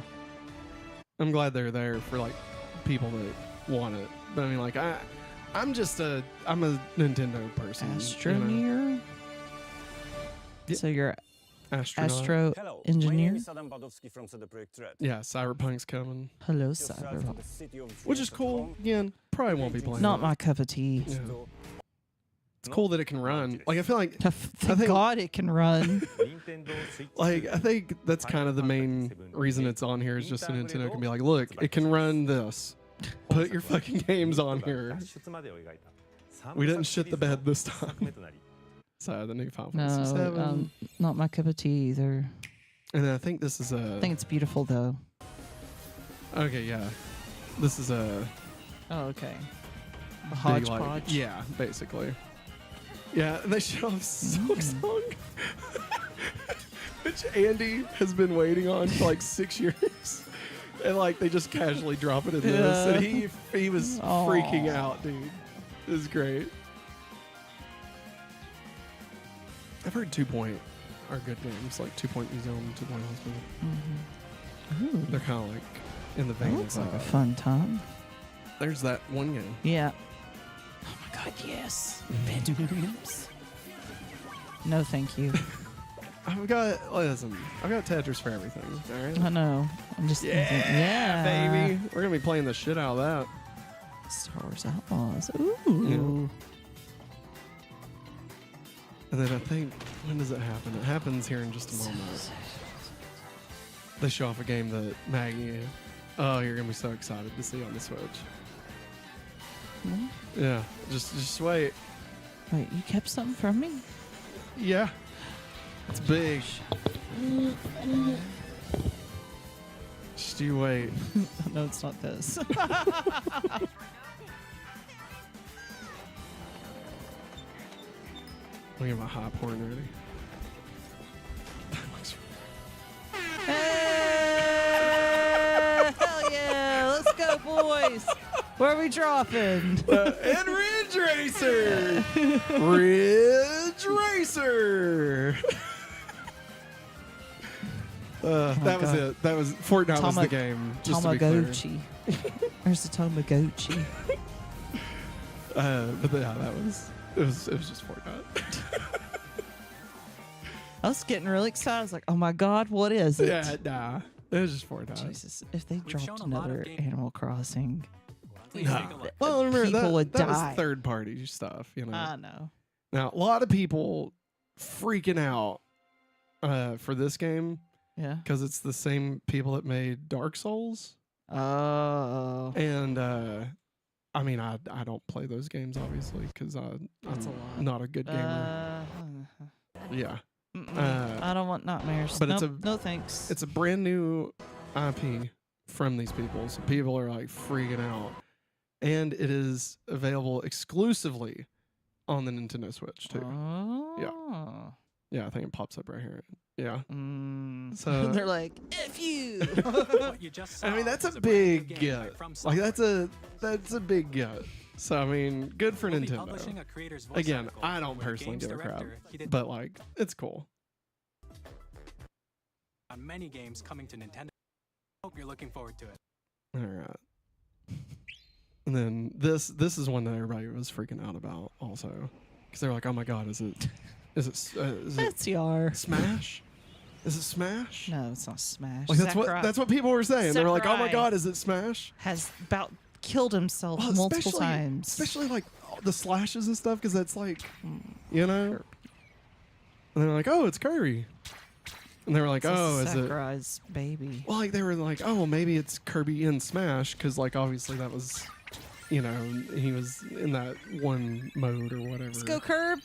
I'm glad they're there for, like, people that want it. But, I mean, like, I'm a Nintendo person. Astroneer? You know? So you're Astronaut. Astro engineer? Yeah, Cyberpunk's coming. Hello, Cyberpunk. Which is cool. Again, probably won't be playing Not it. my cup of tea. Yeah. It's cool that it can run. Like, I feel like... Thank God it can run. Like, I think that's kind of the main reason it's on here is just so Nintendo can be like, look, it can run this. Put your fucking games on here. We didn't shit the bed this time. So the new Final Fantasy No, VII. not my cup of tea either. And then I think this is I think it's beautiful though. Okay, yeah. This is a. Oh, okay. A big, hodgepodge. Yeah, basically. Yeah, and they show off Silk Song, which Andy has been waiting on for like 6 years. And like they just casually drop it in this. And he was freaking out, dude. It was great. I've heard 2 Point are good games, like 2 Point Museum, 2 Point Hospital. Ooh. They're kind of like in the vein That looks of like a fun time. There's that one game. Yeah. Oh my God, yes. Bedrooms. No, thank you. I've got Tetris for everything. All right. I know. I'm just thinking, yeah, baby. We're gonna be playing the shit out of that. Star Wars Outlaws. Ooh. Yeah. And then I think, when does it happen? It happens here in just a moment. They show off a game that Maggie, you're gonna be so excited to see on the Switch. Hmm? Yeah, just wait. Wait, you kept something from me? Yeah, it's big. Just you wait. No, it's not this. Look at my hot porn ready. That looks. Hey, hell yeah! Let's go, boys. Where are we dropping? And Ridge Racer! Ridge Racer! That was it. That was Fortnite was the game. Just to be clear. Tamagotchi. There's the Tamagotchi. But yeah, it was just Fortnite. I was getting really excited. I was like, oh my God, what is it? Yeah, nah. It was just Fortnite. Jesus, if they dropped another Animal Crossing, Well, remember, people would that die. was third party stuff, you know. I know. Now, a lot of people freaking out for this game. Yeah. Because it's the same people that made Dark Souls. Oh. And I mean, I don't play those games obviously because I'm not a good gamer. Yeah. I don't want nightmares. But no thanks. It's a brand new IP from these people, so people are like freaking out, and it is available exclusively on the Nintendo Switch too. Oh. Yeah, I think it pops up right here. Yeah. So they're like, "F you." I mean, that's a big get. Like that's a big get. So I mean, good for Nintendo. Again, I don't personally give a crap, but like, it's cool. On many games coming to Nintendo. Hope you're looking forward to it. All right. And then this is one that everybody was freaking out about also, because they're like, "Oh my God, is it That's CR. Smash? Is it Smash?" No, it's not Smash. Like that's what people were saying. They were like, "Oh my God, is it Smash?" Has about killed himself multiple times. Especially like the slashes and stuff, because that's like, you know. And they're like, "Oh, it's Kirby." And they were like, "Oh, is it Sakurai's baby?" Well, like they were like, "Oh, well, maybe it's Kirby in Smash," because like obviously that was, you know, he was in that one mode or whatever. Let's go, Curb.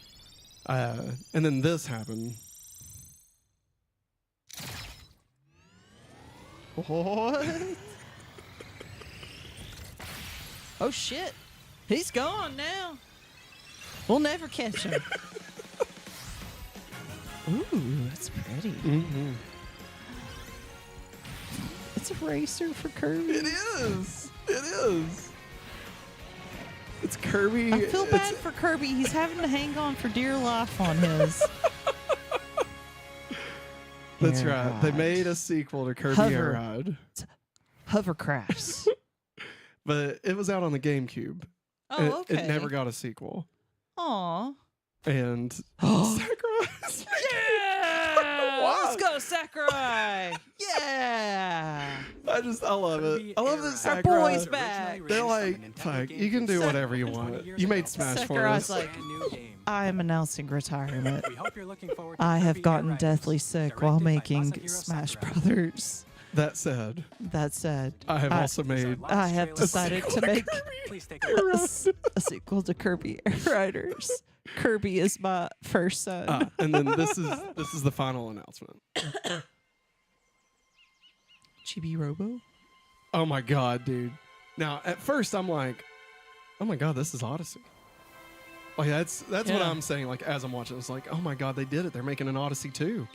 And then this happened. What? Oh shit! He's gone now. We'll never catch him. Ooh, that's pretty. Mm-hmm. It's a racer for Kirby. It is. It is. It's Kirby. I feel bad for Kirby. He's having to hang on for dear life on his. That's right. They made a sequel to Kirby Air Ride. Hovercrafts. But it was out on the GameCube. Oh, okay. It never got a sequel. Aw. And Sakurai's yeah! Wow. Let's go, Sakurai! Yeah! I love it. I love that Our Sakurai. boy's back. They're like, fuck, you can do whatever you want. You made Smash for us. Sakurai's like, I am announcing retirement. We hope you're looking forward to I have Kirby gotten Air deathly Riders, sick directed while by making Masahiro Smash Sakurai. Brothers. That said, I have also made. I have decided to make Please take a a sequel to Kirby Air Riders. Kirby is my first son. And then this is the final announcement. Chibi Robo. Oh my god, dude! Now at first I'm like, oh my god, this is Odyssey. Like that's what I'm saying. Like as I'm watching, it's like, oh my god, they did it. They're making an Odyssey 2.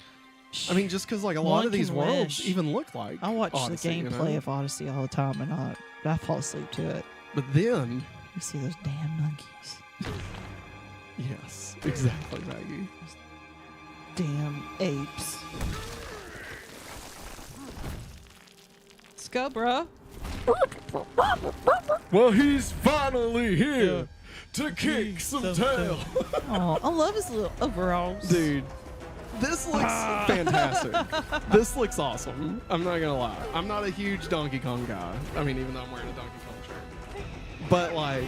I mean, just because like a lot of these worlds even look like I watch Odyssey, the gameplay of Odyssey all the time, and I fall asleep to it. But then you see those damn monkeys. Yes, exactly, Maggie. Damn apes. Let's go, bro. Well, he's finally here to kick some tail. Oh, I love his little overalls. Dude, this looks fantastic. This looks awesome. I'm not gonna lie. I'm not a huge Donkey Kong guy. I mean, even though I'm wearing a Donkey Kong shirt. But like,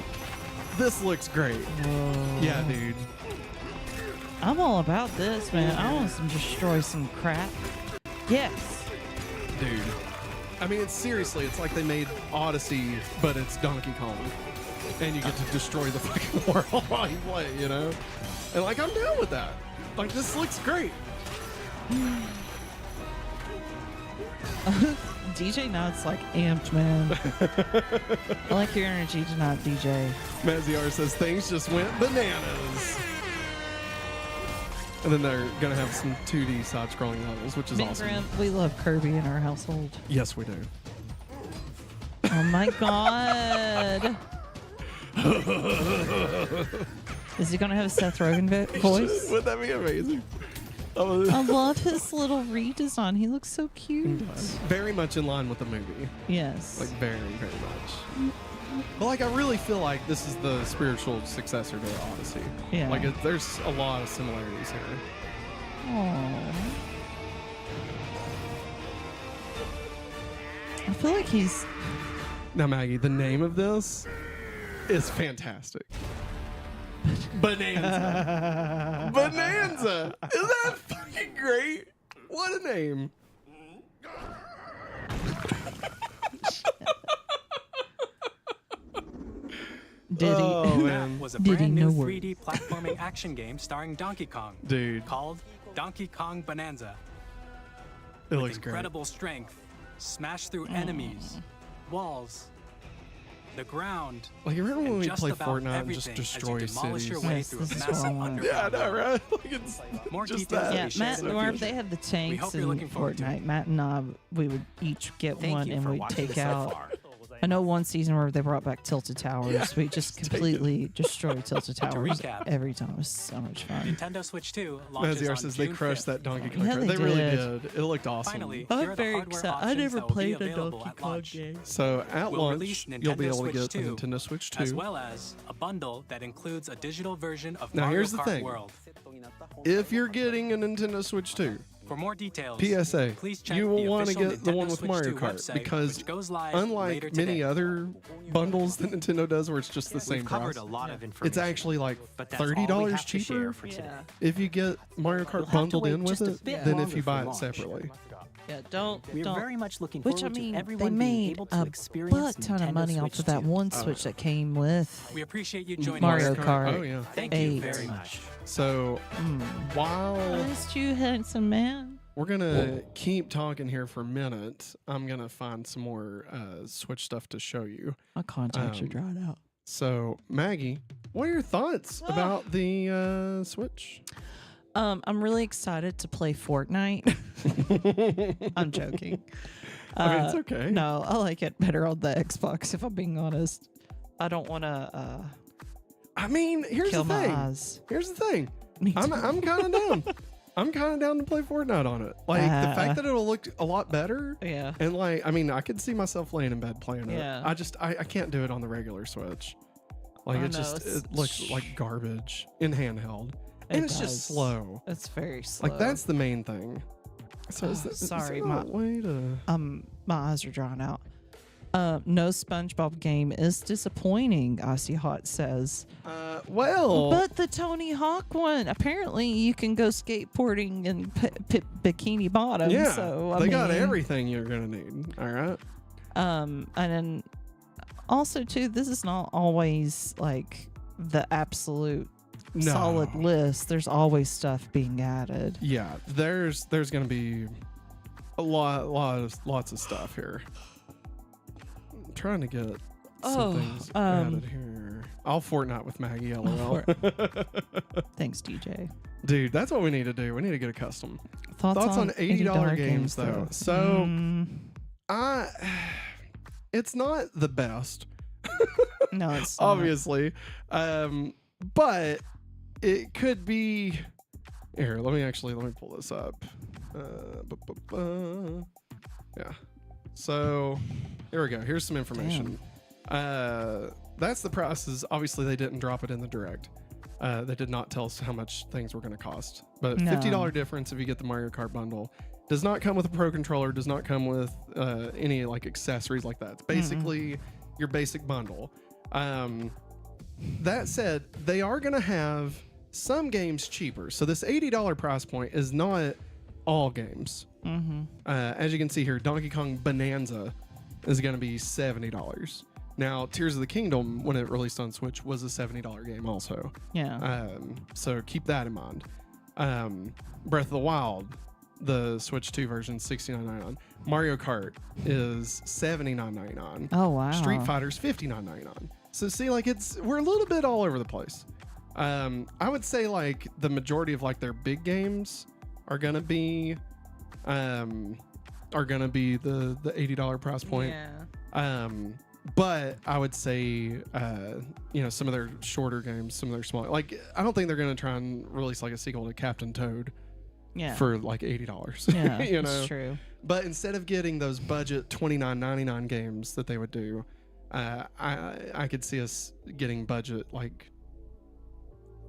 this looks great. Whoa. Yeah, dude. I'm all about this, man. I want to destroy some crap. Yes. Dude. I mean, it's like they made Odyssey, but it's Donkey Kong. And you get to destroy the fucking world while you play, you know? And like, I'm down with that. Like, this looks great. DJ Nod's like amped, man. I like your energy tonight, DJ. Maziar says things just went bananas. And then they're going to have some 2D side-scrolling levels, which is awesome. Grimm, we love Kirby in our household. Yes, we do. Oh my god. Is he going to have a Seth Rogen voice? Wouldn't that be amazing? I love his little redesign. He looks so cute. Very much in line with the movie. Yes. Like, very, very much. But, like, I really feel like this is the spiritual successor to Odyssey. Yeah. Like, there's a lot of similarities here. Aww. I feel like he's... Now, Maggie, the name of this is fantastic. Bonanza. Bonanza. Isn't that fucking great? What a name. Did he? Oh, That man. was a Did he brand new know 3D platforming action game starring Donkey Kong. Dude. Called Donkey Kong Bonanza. It With looks great. incredible strength, smash through enemies, walls, the ground. Like, you remember when we just play about Fortnite and just everything as you destroy demolish cities? your way Yes, through this a is massive what I want. underground Yeah, I know, level. right? Like, it's More just details that. will Yeah, be shared Matt in and the Norm, future. they have the We tanks hope you're in looking forward to Fortnite. it. Matt and I, we would each get Thank one you and for we'd watching take so out. far. I know one season where they brought back Tilted Towers. Yeah, We just take completely destroyed Tilted Towers recap, every time. It was so much fun. Nintendo Switch 2 launches Maziar on says they June crushed 5th. that Donkey Kong. Yeah, card. they They really did. did. It looked awesome. Finally, I'm here are the very hardware excited. I options never that will be played a available Donkey at Kong launch. game. So at We'll launch, release you'll be Nintendo able to Switch get 2, the Nintendo Switch 2. as well as a bundle that includes a digital version of Now, Mario here's the Kart thing. World. If you're getting a Nintendo Switch 2, For more details, PSA, please check you will the want to official get the one Nintendo with Switch Mario 2 Kart website, because which goes live later unlike today. many other bundles that Nintendo does where it's just the same We've covered price, a lot of information. it's actually like but that's all we $30 have to share cheaper for today. if you get Mario You'll Kart have to bundled wait in with just a it bit than if longer you for buy it launch. separately. Yeah, don't. We're very much looking Which forward I mean, to they everyone being made able to a experience butt ton of Nintendo money off Switch of that 2. one Switch that came with We appreciate you joining Mario us. Kart. Oh, yeah. Thank you 8. very much. So while Missed you, handsome man. we're going to keep talking here for a minute, I'm going to find some more Switch stuff to show you. My contacts are dried out. So, Maggie, what are your thoughts about the Switch? I'm really excited to play Fortnite. I'm joking. I mean, it's okay. No, I like it better on the Xbox, if I'm being honest. I don't want to I mean, here's kill the my thing. eyes. Here's the thing. Me I'm too. kind of down. I'm kind of down to play Fortnite on it. Like the fact that it'll look a lot better. Yeah. And like, I mean, I could see myself laying in bed playing Yeah. it. I can't do it on the regular Switch. Like I it know, just it's- it looks like garbage in handheld, and it's does. just slow. It's very slow. Like that's the main thing. So is Sorry, there my a way to? my eyes are drawn out. No SpongeBob game is disappointing, Icy Hot says. Well, but the Tony Hawk one, apparently you can go skateboarding in Bikini Bottom. Yeah, so they got everything you're gonna need. All right. And then also too, this is not always like the absolute solid list. There's always stuff being added. Yeah, there's gonna be lots of stuff here. I'm trying to get some things added here. I'll Fortnite with Maggie, LOL. Thanks, DJ. Dude, that's what we need to do. We need to get a custom. Thoughts on $80 games though. So it's not the best. No, it's obviously. But it could be here. Let me pull this up. Yeah. So here we go. Here's some information. That's the prices. Obviously, they didn't drop it in the direct. They did not tell us how much things were going to cost. But $50 difference if you get the Mario Kart bundle. Does not come with a Pro Controller. Does not come with any like accessories like that. It's basically your basic bundle. That said, they are going to have some games cheaper. So this $80 price point is not all games. As you can see here, Donkey Kong Bonanza is going to be $70. Now, Tears of the Kingdom, when it released on Switch, was a $70 game also. Yeah. So keep that in mind. Breath of the Wild, the Switch 2 version, $69.99. Mario Kart is $79.99. Oh, wow. Street Fighter's $59.99. So see, like we're a little bit all over the place. I would say like the majority of like their big games are gonna be the $80 price point. Yeah. But I would say some of their shorter games, some of their small, like I don't think they're gonna try and release like a sequel to Captain Toad. Yeah. For like $80. Yeah, you know? That's true. But instead of getting those budget $29.99 games that they would do, I could see us getting budget like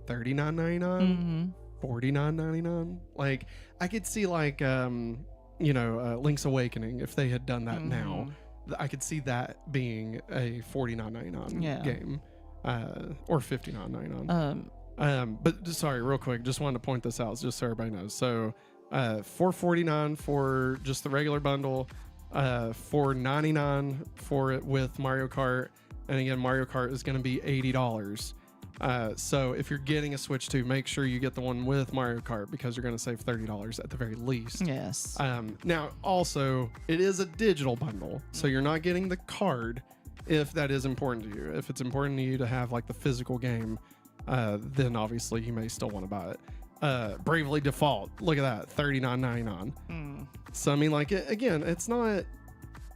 $39.99, $49.99. Like I could see like Link's Awakening if they had done that now. I could see that being a $49.99 game, or $59.99. But sorry, real quick, just wanted to point this out just so everybody knows. So, $449 for just the regular bundle, $499 for it with Mario Kart, and again, Mario Kart is going to be $80. So if you're getting a Switch 2, make sure you get the one with Mario Kart because you're going to save $30 at the very least. Yes. Now, also, it is a digital bundle, so you're not getting the card if that is important to you. If it's important to you to have like the physical game, then obviously you may still want to buy it. Bravely Default, look at that, $39.99. So I mean, like again, it's not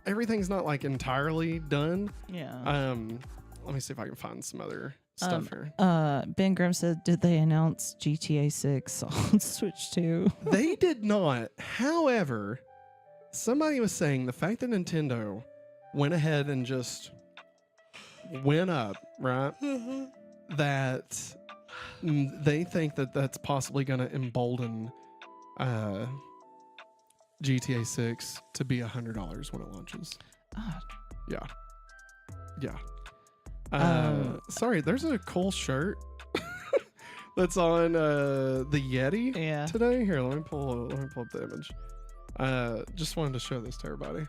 everything's not like entirely done. Yeah. Let me see if I can find some other stuff here. Ben Grimm said, did they announce GTA 6 on Switch 2? They did not. However, somebody was saying the fact that Nintendo went ahead and just went up, right? That they think that that's possibly going to embolden GTA 6 to be $100 when it launches. Yeah. Sorry, there's a cool shirt that's on the Yeti today. Here, let me pull up the image. Just wanted to show this to everybody.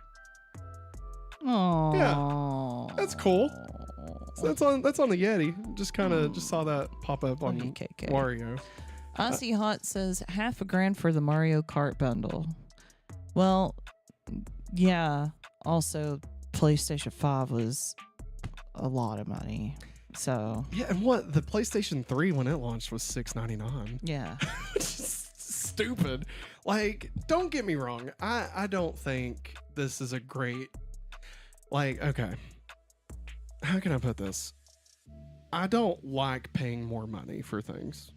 Oh, yeah, that's cool. So that's on the Yeti. Just saw that pop up on Wario. Aussie Hot says $50,000 for the Mario Kart bundle. Well, yeah. Also, PlayStation 5 was a lot of money. So yeah, and what the PlayStation 3 when it launched was $699. Yeah, stupid. Like, don't get me wrong. I don't think this is a great. Like, okay, how can I put this? I don't like paying more money for things.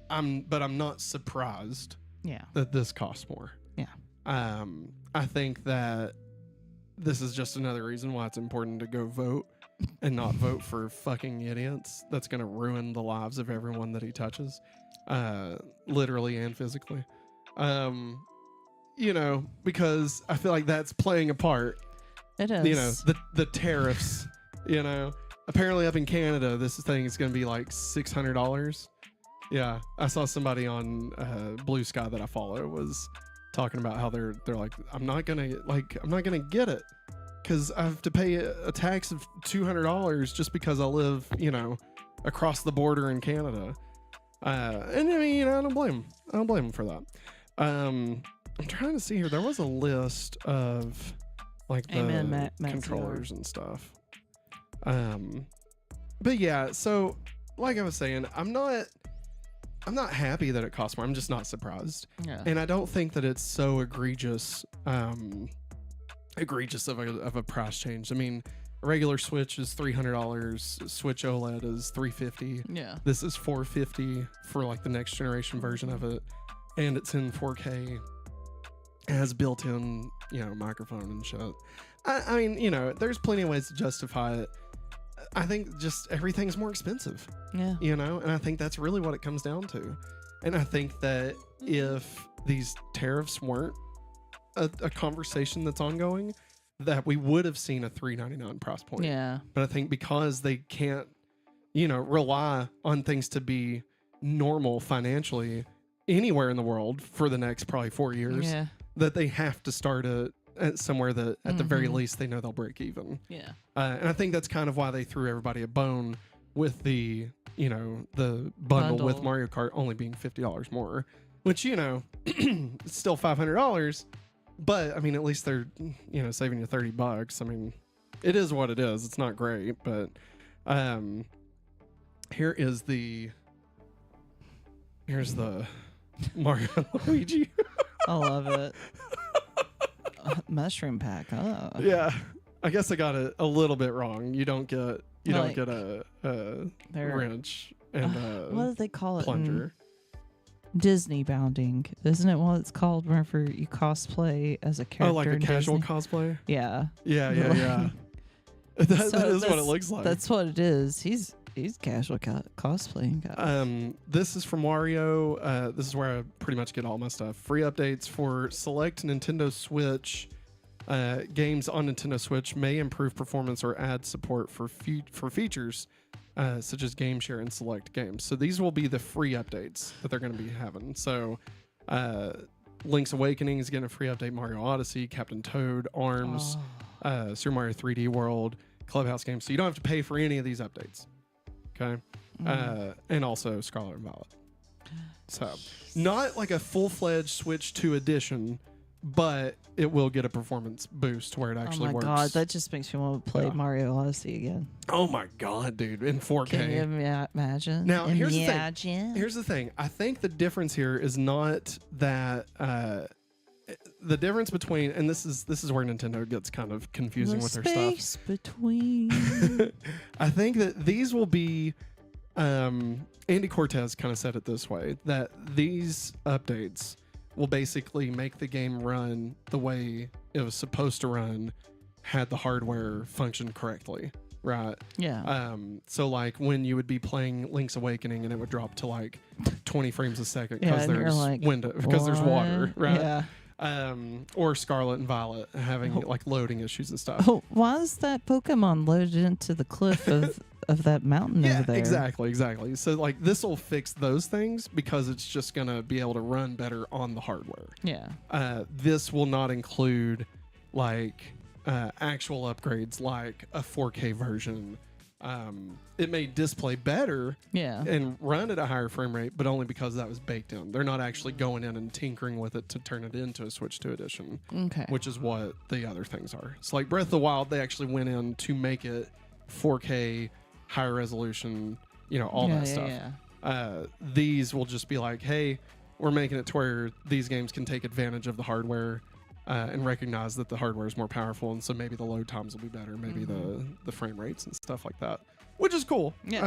But I'm not surprised. Yeah, that this costs more. Yeah. I think that this is just another reason why it's important to go vote and not vote for fucking idiots. That's going to ruin the lives of everyone that he touches, literally and physically. Because I feel like that's playing a part It is. You know, the tariffs, you know. Apparently up in Canada, this thing is going to be like $600. Yeah. I saw somebody on Blue Sky that I follow was talking about how they're like, I'm not going to get it because I have to pay a tax of $200 just because I live, you know, across the border in Canada. And I mean, you know, I don't blame them for that. I'm trying to see here. There was a list of like the controllers and stuff. But yeah, so like I was saying, I'm not happy that it costs more. I'm just not surprised. Yeah. And I don't think that it's so egregious of a price change. I mean, a regular Switch is $300. Switch OLED is $350. Yeah. This is $450 for like the next generation version of it, and it's in 4K. It has built-in, you know, microphone and shit. I mean, you know, there's plenty of ways to justify it. I think just everything's more expensive. Yeah. You know, and I think that's really what it comes down to. And I think that if these tariffs weren't a conversation that's ongoing, that we would have seen a $399 price point. Yeah. But I think because they can't, you know, rely on things to be normal financially anywhere in the world for the next probably 4 years, that they have to start at somewhere that at the very least they know they'll break even. Yeah. And I think that's kind of why they threw everybody a bone with the, you know, the bundle with Mario Kart only being $50 more, which, you know, it's still $500, but I mean, at least they're, you know, saving you $30. I mean, it is what it is. It's not great, but here's the Mario and Luigi. I love it. Mushroom pack. Oh. Yeah. I guess I got it a little bit wrong. You don't get a wrench and what do they call it? Plunger. Disney bounding. Isn't it what it's called whenever you cosplay as a character? Oh, like a casual Disney? cosplay? Yeah. Yeah. That is what it looks like. That's what it is. He's casual cosplaying, guys. This is from Mario. This is where I pretty much get all my stuff. Free updates for select Nintendo Switch games on Nintendo Switch may improve performance or add support for features such as game share and select games. So these will be the free updates that they're going to be having. So Link's Awakening is getting a free update. Mario Odyssey, Captain Toad, ARMS, Super Mario 3D World, Clubhouse games. So you don't have to pay for any of these updates. Okay. And also Scarlet and Violet. So not like a full-fledged Switch 2 edition, but it will get a performance boost where it actually works. Oh my god, that just makes me want to play Mario Odyssey again. Oh my god, dude, in 4K. Can you imagine? Now, here's the thing. I think the difference here is not that the difference between, and this is where Nintendo gets kind of confusing with their stuff. Space between. I think that these will be. Andy Cortez kind of said it this way, that these updates will basically make the game run the way it was supposed to run had the hardware functioned correctly, right? Yeah. So like when you would be playing Link's Awakening and it would drop to like 20 frames a second because there's there's water, right? Yeah. Or Scarlet and Violet having like loading issues and stuff. Oh, why is that Pokemon loaded into the cliff of that mountain over there? Exactly. So like this will fix those things because it's just gonna be able to run better on the hardware. Yeah. This will not include like actual upgrades like a 4K version. It may display better and run at a higher frame rate, but only because that was baked in. They're not actually going in and tinkering with it to turn it into a Switch 2 edition, which is what the other things are. So like Breath of the Wild, they actually went in to make it 4K, higher resolution, you know, all that stuff. These will just be like, hey, we're making it to where these games can take advantage of the hardware and recognize that the hardware is more powerful, and so maybe the load times will be better, maybe the frame rates and stuff like that, which is cool. You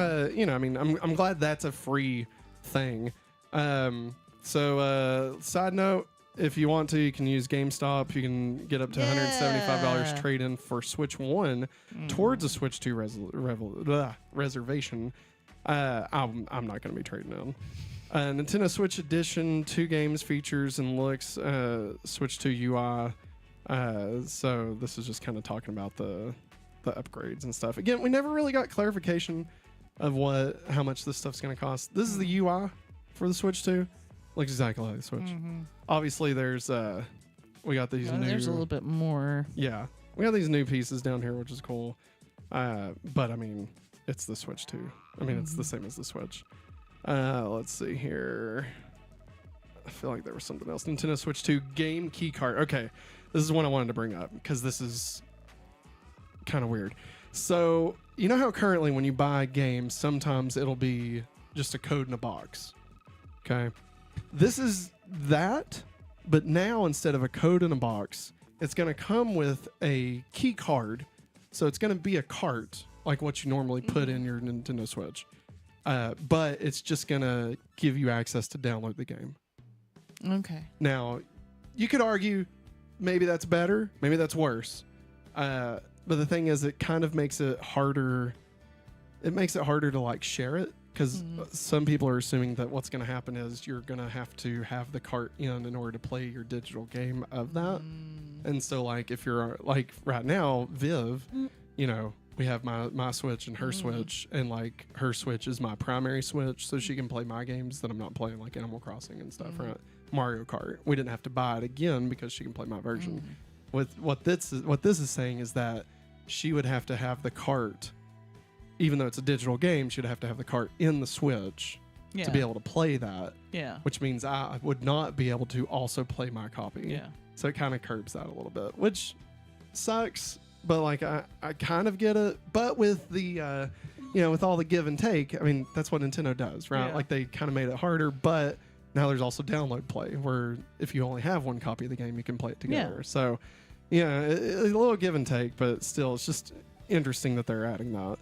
know, I mean, I'm glad that's a free thing. So side note, if you want to, you can use GameStop. You can get up to $175 trade-in for Switch 1 towards a Switch 2 reservation. I'm not going to be trading in. Nintendo Switch Edition, 2 games, features, and looks. Switch 2 UI. So this is just kind of talking about the upgrades and stuff. Again, we never really got clarification of how much this stuff's going to cost. This is the UI for the Switch 2. Looks exactly like the Switch. Obviously, there's we got these new. There's a little bit more. Yeah, we got these new pieces down here, which is cool. But I mean, it's the Switch 2. I mean, it's the same as the Switch. Let's see here. I feel like there was something else. Nintendo Switch 2 game key card. Okay, this is one I wanted to bring up because this is kind of weird. So you know how currently when you buy games, sometimes it'll be just a code in a box. Okay, this is that, but now instead of a code in a box, it's going to come with a key card. So it's going to be a cart like what you normally put in your Nintendo Switch. But it's just going to give you access to download the game. Okay. Now, you could argue maybe that's better, maybe that's worse. But the thing is, it kind of makes it harder. It makes it harder to like share it because some people are assuming that what's going to happen is you're going to have the cart in order to play your digital game of that. And so like if you're like right now, Viv, you know, we have my Switch and her Switch, and like her Switch is my primary Switch, so she can play my games that I'm not playing, like Animal Crossing and stuff, right? Mario Kart. We didn't have to buy it again because she can play my version. With what this is saying is that she would have to have the cart, even though it's a digital game, she'd have to have the cart in the Switch to be able to play that. Yeah. Which means I would not be able to also play my copy. Yeah. So it kind of curbs that a little bit, which sucks. But like I kind of get it. But with the with all the give and take, I mean that's what Nintendo does, right? Like they kind of made it harder, but now there's also download play where if you only have one copy of the game, you can play it together. So yeah, a little give and take, but still it's just interesting that they're adding that.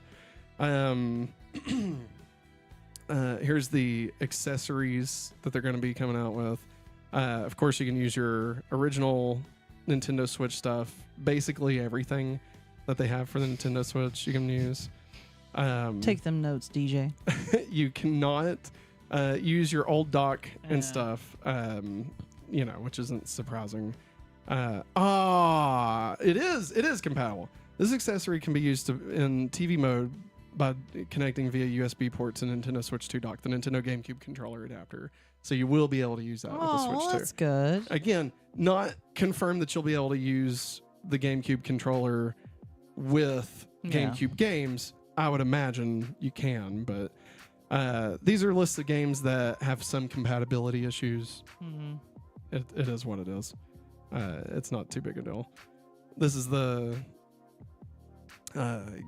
Here's the accessories that they're going to be coming out with. Of course, you can use your original Nintendo Switch stuff. Basically everything that they have for the Nintendo Switch you can use. Take them notes, DJ. You cannot use your old dock and stuff, which isn't surprising. It is compatible. This accessory can be used in TV mode by connecting via USB port to Nintendo Switch 2 dock, the Nintendo GameCube controller adapter. So you will be able to use that with the Switch 2. That's good. Again, not confirmed that you'll be able to use the GameCube controller with GameCube games. I would imagine you can, but these are lists of games that have some compatibility issues. It is what it is. It's not too big a deal. This is the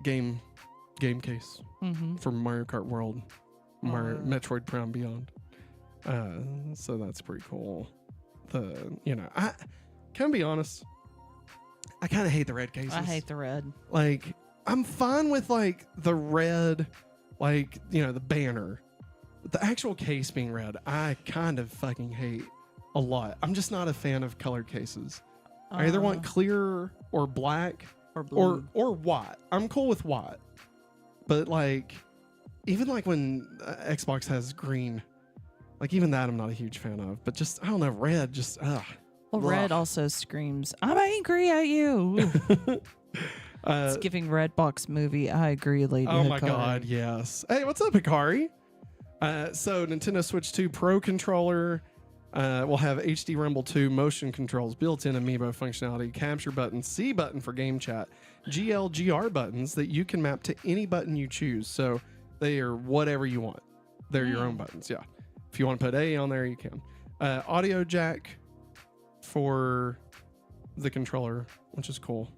game case for Mario Kart World, Metroid Prime Beyond. So that's pretty cool. I can be honest, I kind of hate the red cases. I hate the red. Like, I'm fine with like the red, like, the banner. But the actual case being red, I kind of fucking hate a lot. I'm just not a fan of colored cases. I either want clear or black or blue or white. I'm cool with white. But like, even like when Xbox has green, like even that I'm not a huge fan of. But just, I don't know, red just, Well, red also screams, I'm angry at you. It's giving Redbox movie. I agree, Lady Oh Hikari. my God, yes. Hey, what's up, Hikari? So Nintendo Switch 2 Pro controller will have HD Rumble 2 motion controls, built-in amiibo functionality, capture button, C button for game chat, GLGR buttons that you can map to any button you choose. So they are whatever you want. They're your own buttons, yeah. If you want to put A on there, you can. Audio jack for the controller, which is cool.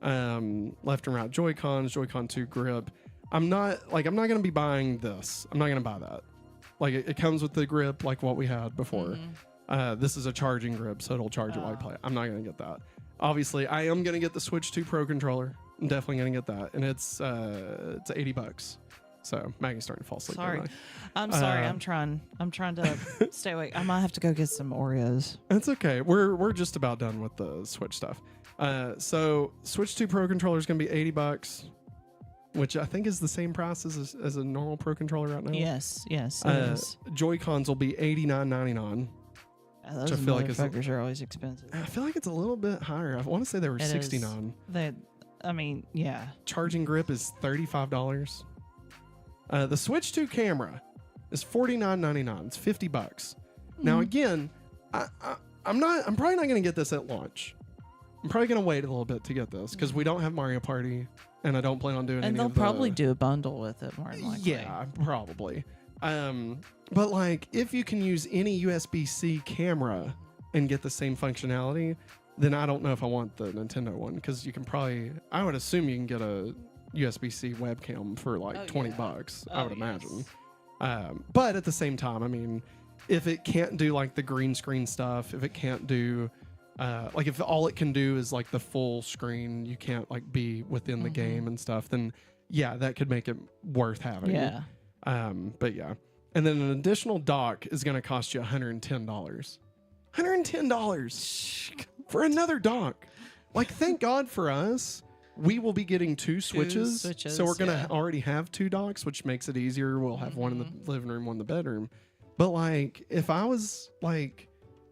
Left and right Joy-Cons, Joy-Con 2 grip. I'm not going to be buying this. I'm not going to buy that. Like it comes with the grip like what we had before. This is a charging grip, so it'll charge it while you play. I'm not going to get that. Obviously, I am going to get the Switch 2 Pro controller. I'm definitely going to get that, and it's $80. So Maggie's starting to fall asleep. Sorry. I'm sorry. I'm trying to stay awake. I might have to go get some Oreos. It's okay. We're just about done with the Switch stuff. So Switch 2 Pro controller is going to be $80, which I think is the same price as a normal Pro controller right now. Yes. It is. Joy-Cons will be $89.99. Those I feel like motherfuckers are always expensive. I feel like it's a little bit higher. I want to say they were It is. $69. Yeah. Charging grip is $35. The Switch 2 camera is $49.99. It's $50. Now again, I'm probably not going to get this at launch. I'm probably going to wait a little bit to get this because we don't have Mario Party, and I don't plan on doing any of the... And they'll probably do a bundle with it, more than likely. Yeah, probably. But like, if you can use any USB-C camera and get the same functionality, then I don't know if I want the Nintendo one because you can probably... I would assume you can get a USB-C webcam for like $20. I would imagine. But at the same time, I mean, if it can't do like the green screen stuff, if it can't do... like if all it can do is like the full screen, you can't like be within the game and stuff, then yeah, that could make it worth having. Yeah. But yeah. And then an additional dock is going to cost you $110. $110 for another dock. Like, thank God for us. We will be getting two switches. So we're going to already have two docks, which makes it easier. We'll have one in the living room, one in the bedroom. But like, if I was like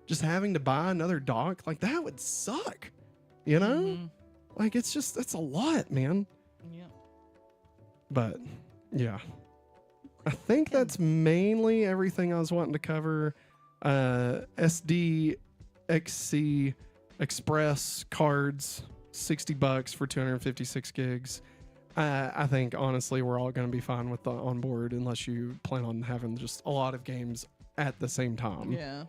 just having to buy another dock, like that would suck, you know? Like, it's just, that's a lot, man. Yeah. But yeah, I think that's mainly everything I was wanting to cover. SDXC Express cards, $60 for 256 gigs. I think honestly we're all going to be fine with the onboard unless you plan on having just a lot of games at the same time. Yeah.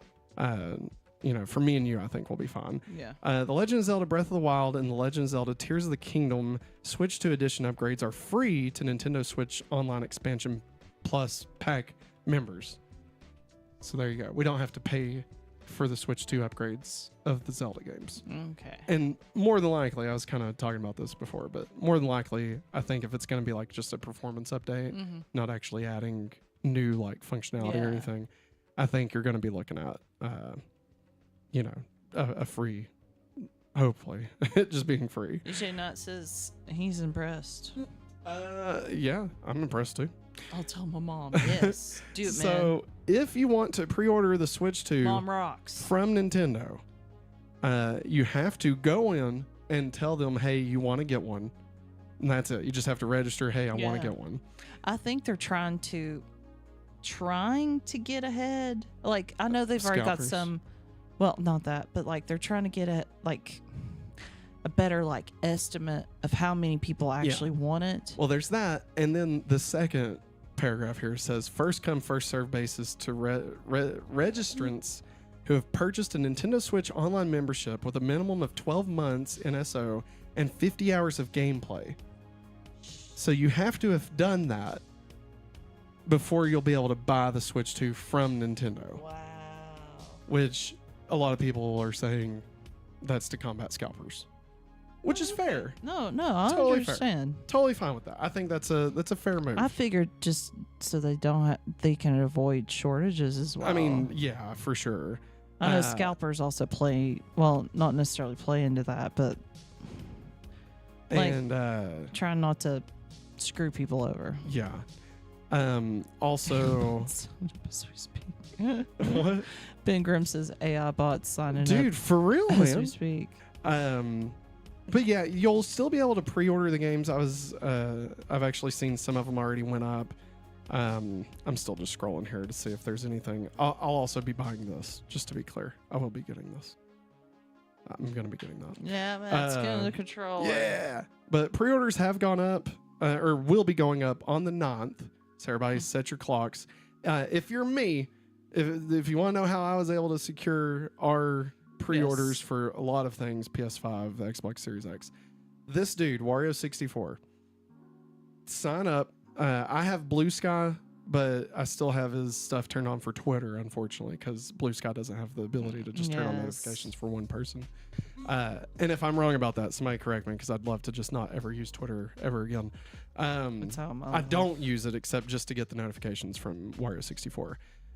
You know, for me and you, I think we'll be fine. Yeah. The Legend of Zelda Breath of the Wild and the Legend of Zelda Tears of the Kingdom Switch 2 Edition upgrades are free to Nintendo Switch Online Expansion Plus Pack members. So there you go. We don't have to pay for the Switch 2 upgrades of the Zelda games. Okay. And more than likely, I was kind of talking about this before, but more than likely, I think if it's going to be like just a performance update, not actually adding new like functionality or anything, I think you're going to be looking at, you know, a free, hopefully, just being free. DJ Nut says he's impressed. Yeah, I'm impressed too. I'll tell my mom. Yes. Do it, man. So if you want to pre-order the Switch 2 Mom rocks. from Nintendo, you have to go in and tell them, hey, you want to get one. And that's it. You just have to register, hey, I want to get one. I think they're trying to get ahead. Like, I know they've already got some, well, not that, but like they're trying to get a better like estimate of how many people actually want it. Well, there's that. And then the second paragraph here says, first come, first serve basis to registrants who have purchased a Nintendo Switch Online membership with a minimum of 12 months NSO and 50 hours of gameplay. So you have to have done that before you'll be able to buy the Switch 2 from Nintendo. Wow. Which a lot of people are saying that's to combat scalpers. Which is fair. No, I totally understand. Fair. Totally fine with that. I think that's a fair move. I figured just so they they can avoid shortages as well. I mean, yeah, for sure. I know scalpers also not necessarily play into that, but like, and trying not to screw people over. Yeah. Also, as we speak. What? Ben Grimm says AI bots signing up. Dude, for real, man. As we speak. But yeah, you'll still be able to pre-order the games. I've actually seen some of them already went up. I'm still just scrolling here to see if there's anything. I'll also be buying this, just to be clear. I will be getting this. I'm going to be getting that. Yeah, that's getting the controller. Yeah. But pre-orders have gone up, or will be going up on the 9th. So everybody set your clocks. If you're me, if you want to know how I was able to secure our pre-orders for a lot of things, PS5, the Xbox Series X, this dude, Wario64, sign up. I have Blue Sky, but I still have his stuff turned on for Twitter, unfortunately, because Blue Sky doesn't have the ability to just turn on notifications for one person. And if I'm wrong about that, somebody correct me, because I'd love to just not ever use Twitter ever again. I don't use it except just to get the notifications from Wario64.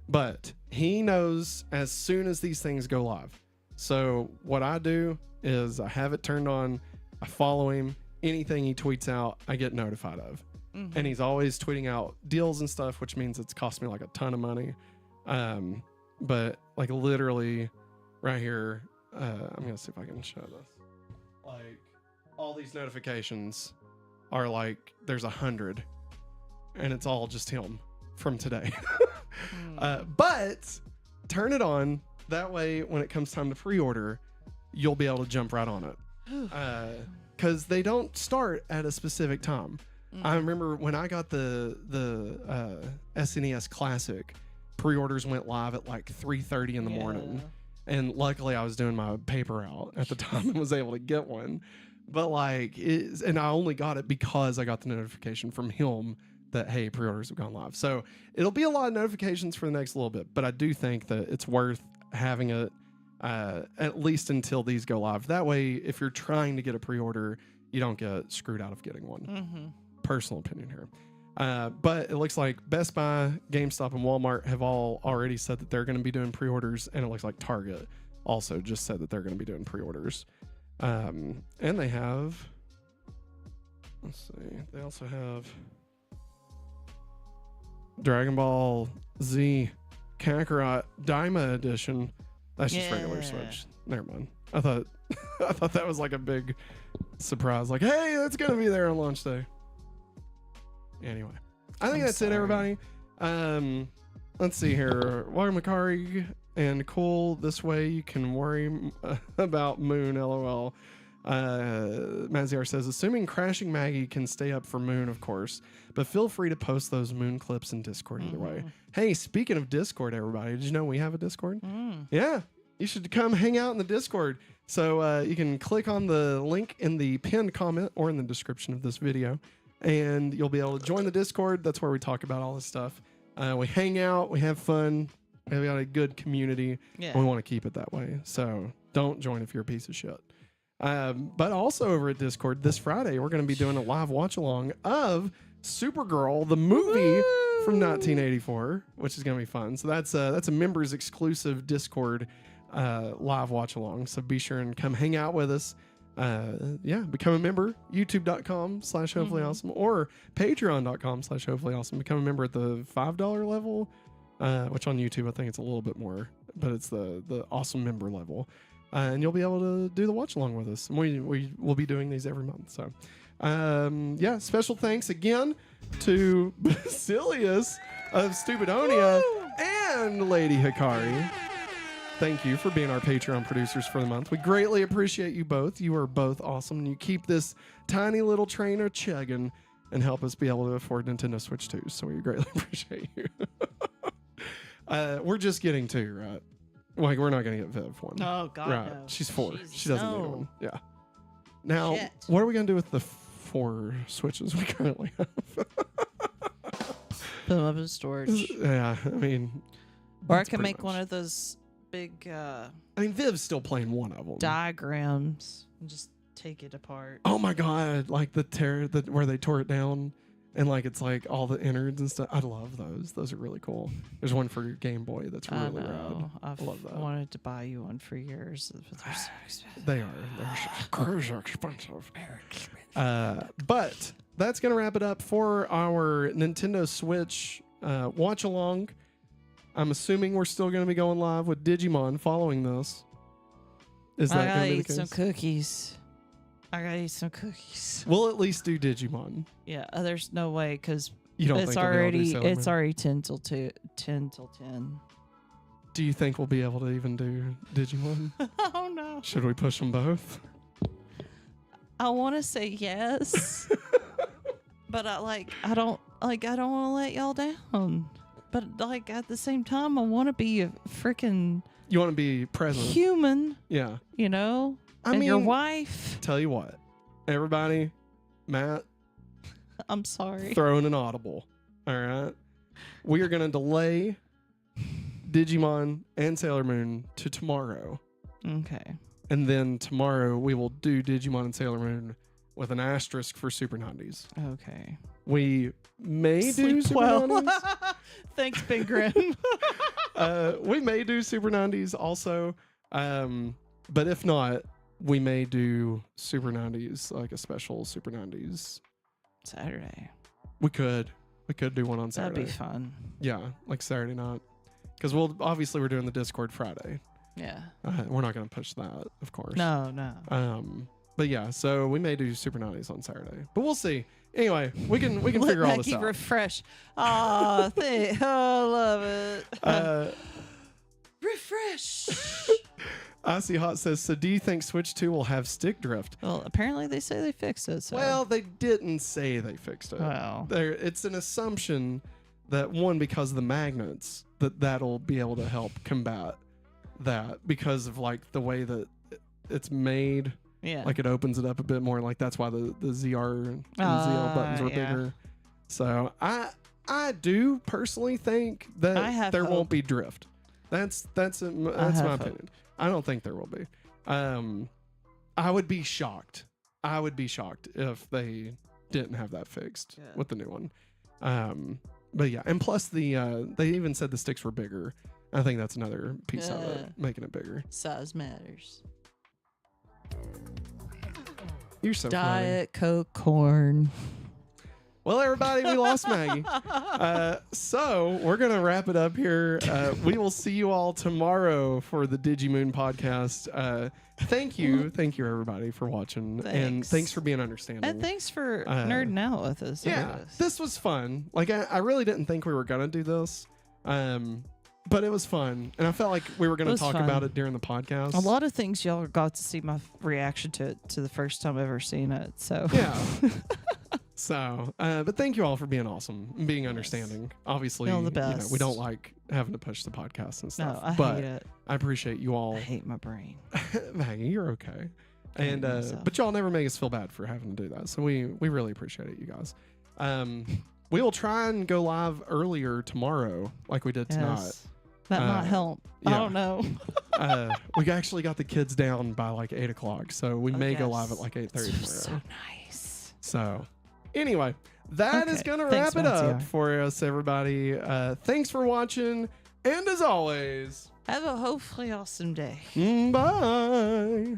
But he knows as soon as these things go live. So what I do is I have it turned on. I follow him. Anything he tweets out, I get notified of. And he's always tweeting out deals and stuff, which means it's cost me like a ton of money. but like literally right here, I'm gonna see if I can show this. Like all these notifications are like there's 100, and it's all just him from today. But turn it on. That way, when it comes time to pre-order, you'll be able to jump right on it. Because they don't start at a specific time. I remember when I got the SNES Classic, pre-orders went live at like 3:30 in the morning. And luckily I was doing my paper route at the time and was able to get one. But like, and I only got it because I got the notification from him that, hey, pre-orders have gone live. So it'll be a lot of notifications for the next little bit, but I do think that it's worth having it at least until these go live. That way, if you're trying to get a pre-order, you don't get screwed out of getting one. Personal opinion here. But it looks like Best Buy, GameStop, and Walmart have all already said that they're going to be doing pre-orders, and it looks like Target also just said that they're going to be doing pre-orders. And they have, let's see, they also have Dragon Ball Z Kakarot Daima Edition. That's just regular Switch. Never mind. I thought that was like a big surprise. Like, hey, that's gonna be there on launch day. Anyway, I think that's it, everybody. Let's see here. Welcome, Hikari and Cool. This way you can worry about Moon. LOL. Maziar says, assuming Crashing Maggie can stay up for Moon, of course, but feel free to post those Moon clips in Discord either way. Hey, speaking of Discord, everybody, did you know we have a Discord? Yeah, you should come hang out in the Discord. So you can click on the link in the pinned comment or in the description of this video, and you'll be able to join the Discord. That's where we talk about all this stuff. We hang out, we have fun, we got a good community, and we want to keep it that way. So don't join if you're a piece of shit. But also over at Discord this Friday, we're going to be doing a live watch along of Supergirl, the movie from 1984, which is going to be fun. So that's a members exclusive Discord live watch along. So be sure and come hang out with us. Become a member. YouTube.com/hopefullyawesome or Patreon.com/hopefullyawesome. Become a member at the $5 level, which on YouTube I think it's a little bit more, but it's the awesome member level. And you'll be able to do the watch along with us. And we will be doing these every month. So, special thanks again to Basileus of Stupidonia and Lady Hikari. Thank you for being our Patreon producers for the month. We greatly appreciate you both. You are both awesome. And you keep this tiny little train a chugging and help us be able to afford Nintendo Switch 2. So we greatly appreciate you. We're just getting 2, right? Like, we're not going to get Viv one. Oh, God, right. no. She's 4. Jesus, she doesn't need one. Yeah. Now, Shit. what are we going to do with the 4 Switches we currently have? Put them up in storage. Yeah, I mean... Or I can make one of those big... I mean, Viv's still playing one of them. Diagrams. And just take it apart. Oh, my God. Like where they tore it down. And like it's like all the innards and stuff. I love those. Those are really cool. There's one for Game Boy that's really rad. I've love that. wanted to buy you one for years. But they're so expensive. They are. They're crazy expensive. But that's gonna wrap it up for our Nintendo Switch watch along. I'm assuming we're still gonna be going live with Digimon following this. Is that gonna be the case? Some cookies. I gotta eat some cookies. We'll at least do Digimon. Yeah, there's no way because it's already Moon? 10 till 10. Do you think we'll be able to even do Digimon? Oh no! Should we push them both? I want to say yes, but I don't want to let y'all down. But like at the same time, I want to be a freaking. You want to be present. Human. Yeah. You know. I mean, your wife. Tell you what, everybody, Matt. I'm sorry. Throwing an audible. All right. We are going to delay Digimon and Sailor Moon to tomorrow. Okay. And then tomorrow we will do Digimon and Sailor Moon with an asterisk for Super 90s. Okay. We may do Super 90s. Thanks, Big Grimm. We may do Super 90s also. But if not, we may do Super 90s, like a special Super 90s. Saturday. We could do one on Saturday. That'd be fun. Yeah, like Saturday night. Because we're doing the Discord Friday. Yeah. We're not going to push that, of course. No. But yeah, so we may do Super Naughties on Saturday, but we'll see. Anyway, we can figure all this out. Refresh. Oh, I love it. Refresh. Icy Hot says, so do you think Switch 2 will have stick drift? Well, apparently they say they fixed it. So. Well, they didn't say they fixed it. Well. It's an assumption that, one, because of the magnets, that'll be able to help combat that because of like the way that it's made. Yeah. Like it opens it up a bit more. Like that's why the ZR and ZL buttons were bigger. So I do personally think that there won't be drift. That's my opinion. I don't think there will be. I would be shocked. I would be shocked if they didn't have that fixed with the new one. But yeah, and plus they even said the sticks were bigger. I think that's another piece of it, making it bigger. Size matters. You're so Diet Coke corn. Well, everybody, we lost Maggie. So we're going to wrap it up here. We will see you all tomorrow for the Digimoon podcast. Thank you, everybody, for watching. Thanks. And thanks for being understanding. And thanks for nerding out with us. Yeah, this was fun. Like, I really didn't think we were going to do this. But it was fun, and I felt like we were going to talk about it during the podcast. A lot of things y'all got to see my reaction to it the first time I've ever seen it. So yeah. So, but thank you all for being awesome and being understanding. Obviously, y'all the best. We don't like having to push the podcast and stuff. No, I hate it. I appreciate you all. I hate my brain. Maggie, you're okay. And but y'all never make us feel bad for having to do that. So we really appreciate it, you guys. We will try and go live earlier tomorrow, like we did tonight. That might help. Yeah. I don't know. We actually got the kids down by like 8 o'clock, so we may go live at like 8:30 tomorrow. So nice. So, anyway, that is gonna wrap it up for us, everybody. Thanks for watching, and as always, have a hopefully awesome day. Bye.